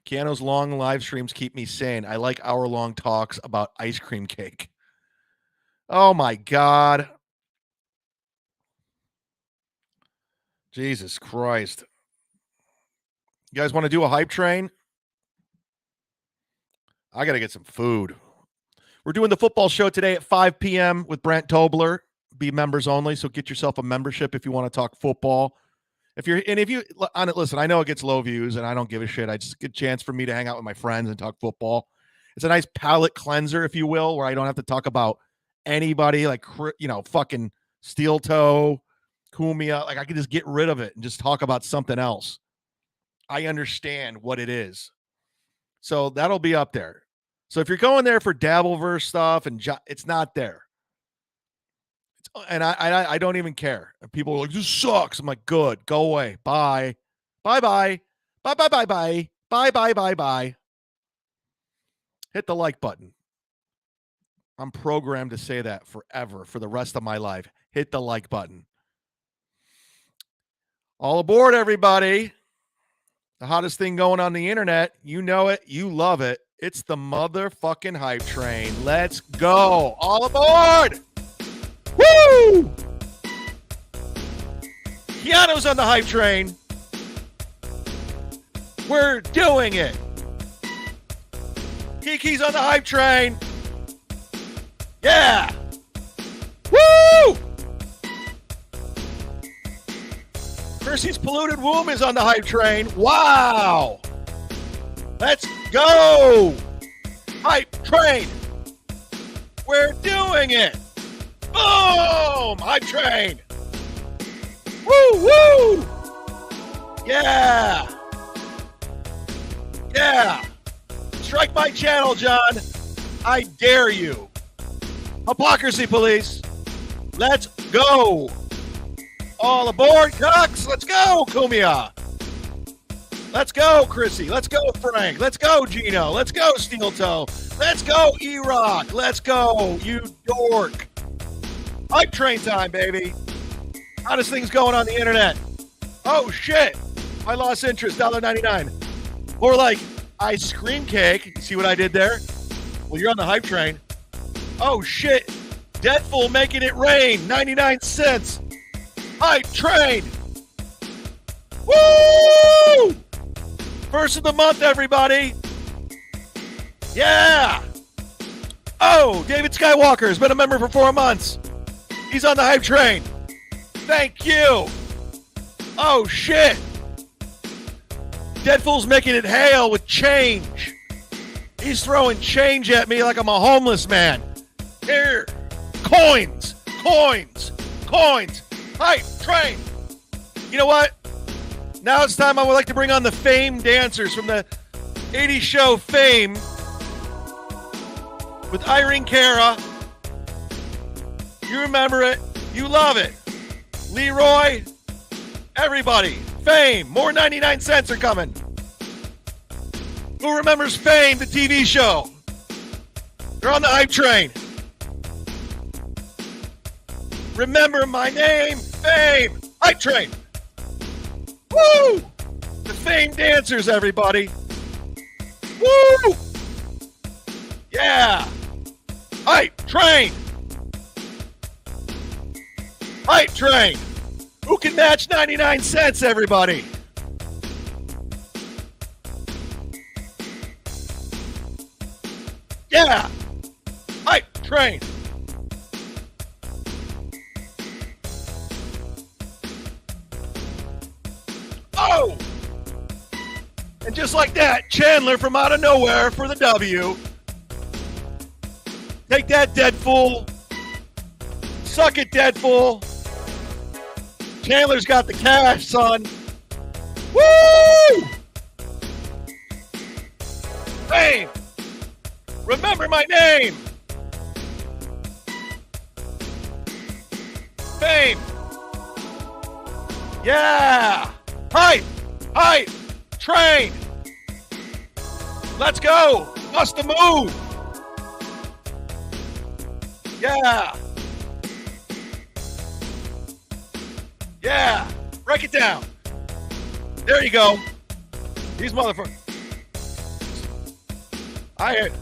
Keanu's long live streams keep me sane. I like hour-long talks about ice cream cake. Oh my God. Jesus Christ. You guys want to do a hype train? I got to get some food. We're doing the football show today at 5 p.m. with Brent Tobler. Be members only, so get yourself a membership if you want to talk football. Listen, I know it gets low views, and I don't give a shit. I just get a chance for me to hang out with my friends and talk football. It's a nice palate cleanser, if you will, where I don't have to talk about anybody like, fucking Steel Toe, Cumia'S. Like, I can just get rid of it and just talk about something else. I understand what it is. So that'll be up there. So if you're going there for Dabbleverse stuff, and it's not there. And I don't even care. And people are like, this sucks. I'm like, good. Go away. Bye. Bye-bye. Bye-bye-bye-bye. Bye-bye-bye-bye. Hit the like button. I'm programmed to say that forever, for the rest of my life. Hit the like button. All aboard, everybody. The hottest thing going on the internet. You know it. You love it. It's the motherfucking hype train. Let's go. All aboard. Woo! Keanu's on the hype train. We're doing it. Kiki's on the hype train. Yeah. Woo! Chrissy's polluted womb is on the hype train. Wow. Let's go. Hype train. We're doing it. Boom! Hype train. Woo, woo! Yeah! Yeah! Strike my channel, John. I dare you. Hypocrisy police. Let's go. All aboard, Cucks. Let's go, Cumia'S. Let's go, Chrissy. Let's go, Frank. Let's go, Gino. Let's go, Steel Toe. Let's go, E-Rock. Let's go, you dork. Hype train time, baby. Hottest things going on the internet. Oh, shit. I lost interest, $1.99. Or like ice cream cake. You see what I did there? Well, you're on the hype train. Oh, shit. Deadpool making it rain, 99 cents. Hype train. Woo! First of the month, everybody. Yeah. Oh, David Skywalker has been a member for 4 months. He's on the hype train. Thank you. Oh, shit. Deadpool's making it hail with change. He's throwing change at me like I'm a homeless man. Here. Coins. Coins. Coins. Hype train. You know what? Now it's time I would like to bring on the Fame dancers from the 80s show Fame with Irene Cara. You remember it. You love it. Leroy. Everybody. Fame. More 99 cents are coming. Who remembers Fame, the TV show? They're on the hype train. Remember my name, Fame. Hype train. Woo! The Fame dancers, everybody. Woo! Yeah. Hype train. Hype train. Who can match 99 cents, everybody? Yeah. Hype train. Oh! And just like that, Chandler from out of nowhere for the W. Take that, Deadpool. Suck it, Deadpool. Chandler's got the cash, son. Woo! Fame. Remember my name. Fame. Yeah. Hype. Hype. Train. Let's go. Bust the move. Yeah. Yeah. Break it down. There you go. These motherfuckers.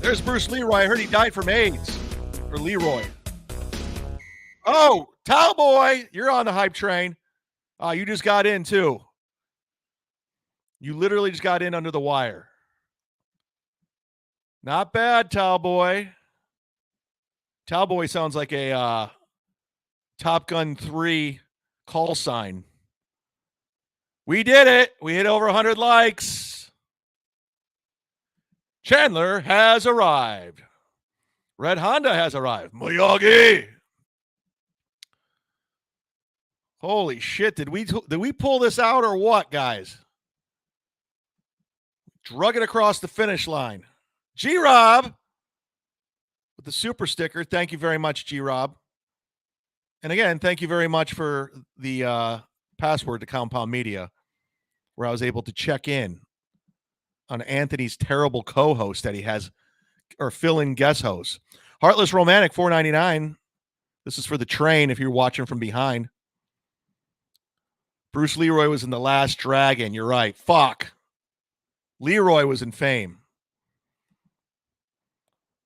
There's Bruce Leroy. I heard he died from AIDS. Or Leroy. Oh, Towboy, you're on the hype train. You just got in too. You literally just got in under the wire. Not bad, Towboy. Towboy sounds like a Top Gun 3 call sign. We did it. We hit over 100 likes. Chandler has arrived. Red Honda has arrived. Miyagi. Holy shit. Did we pull this out or what, guys? Drug it across the finish line. G-Rob with the super sticker. Thank you very much, G-Rob. And again, thank you very much for the password to Compound Media, where I was able to check in on Anthony's terrible co-host that he has, or fill-in guest host. Heartless Romantic, $4.99. This is for the train if you're watching from behind. Bruce Leroy was in The Last Dragon. You're right. Fuck. Leroy was in Fame.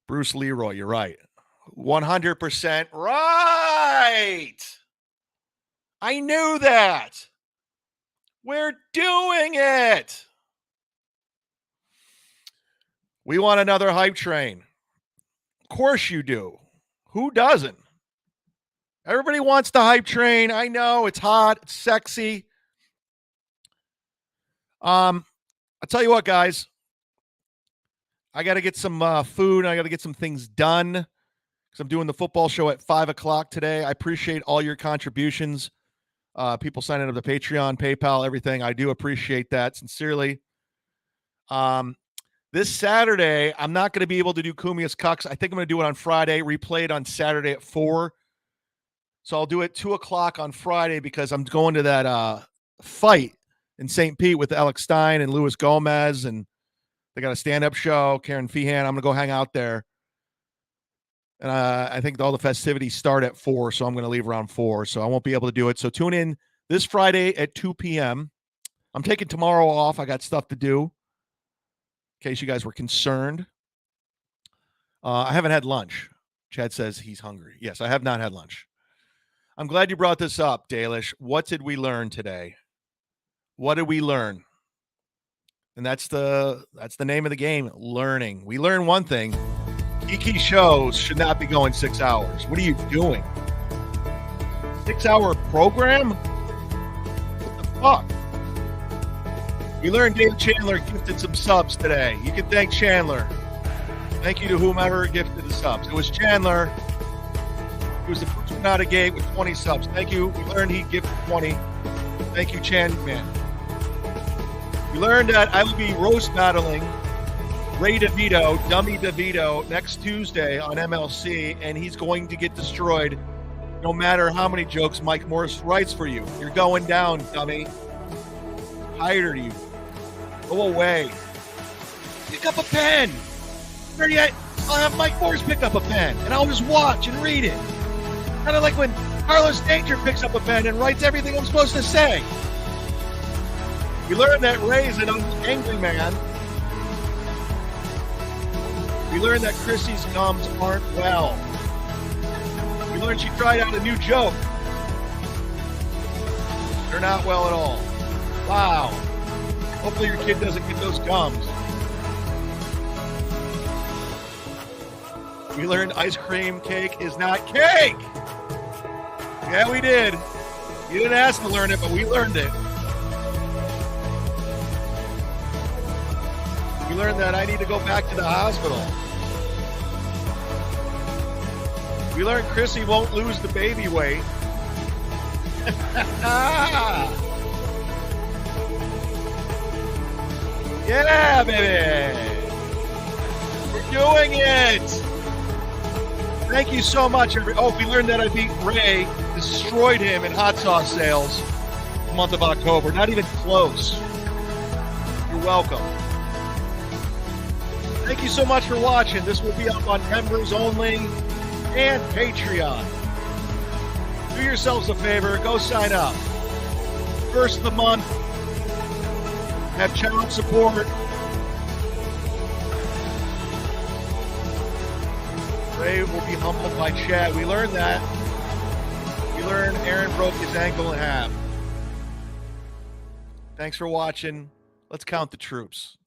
Bruce Leroy, you're right. 100% right. I knew that. We're doing it. We want another hype train. Of course you do. Who doesn't? Everybody wants the hype train. I know it's hot, it's sexy. I'll tell you what, guys. I got to get some food. And I got to get some things done because I'm doing the football show at 5:00 today. I appreciate all your contributions. People signing up to Patreon, PayPal, everything. I do appreciate that sincerely. This Saturday, I'm not going to be able to do Cumia'S Cucks. I think I'm going to do it on Friday, replay it on Saturday at 4. So I'll do it 2:00 on Friday because I'm going to that fight in St. Pete with Alex Stein and Luis Gomez, and they got a stand-up show. Karen Feehan, I'm going to go hang out there. And I think all the festivities start at 4, so I'm going to leave around 4, so I won't be able to do it. So tune in this Friday at 2 p.m. I'm taking tomorrow off. I got stuff to do. In case you guys were concerned. I haven't had lunch. Chad says he's hungry. Yes, I have not had lunch. I'm glad you brought this up, Dalish. What did we learn today? What did we learn? And that's the name of the game, learning. We learned one thing. Geeky shows should not be going 6 hours. What are you doing? 6-hour program? What the fuck? We learned Dave Chandler gifted some subs today. You can thank Chandler. Thank you to whomever gifted the subs. It was Chandler. He was the first one out of gate with 20 subs. Thank you. We learned he gifted 20. Thank you, Chan Man. We learned that I will be roast battling Ray DeVito, Dummy DeVito, next Tuesday on MLC, and he's going to get destroyed no matter how many jokes Mike Morris writes for you. You're going down, dummy. Tired of you. Go away. Pick up a pen. I'll have Mike Morris pick up a pen, and I'll just watch and read it. Kind of like when Carlos Danger picks up a pen and writes everything I'm supposed to say. We learned that Ray is an angry man. We learned that Chrissy's gums aren't well. We learned she tried out a new joke. They're not well at all. Wow. Hopefully your kid doesn't get those gums. We learned ice cream cake is not cake. Yeah, we did. You didn't ask to learn it, but we learned it. We learned that I need to go back to the hospital. We learned Chrissy won't lose the baby weight. Yeah, baby. We're doing it. Thank you so much. We learned that I beat Ray, destroyed him in hot sauce sales the month of October. Not even close. You're welcome. Thank you so much for watching. This will be up on members only and Patreon. Do yourselves a favor. Go sign up. First of the month. Have child support. Ray will be humbled by Chad. We learned that. We learned Aaron broke his ankle in half. Thanks for watching. Let's count the troops.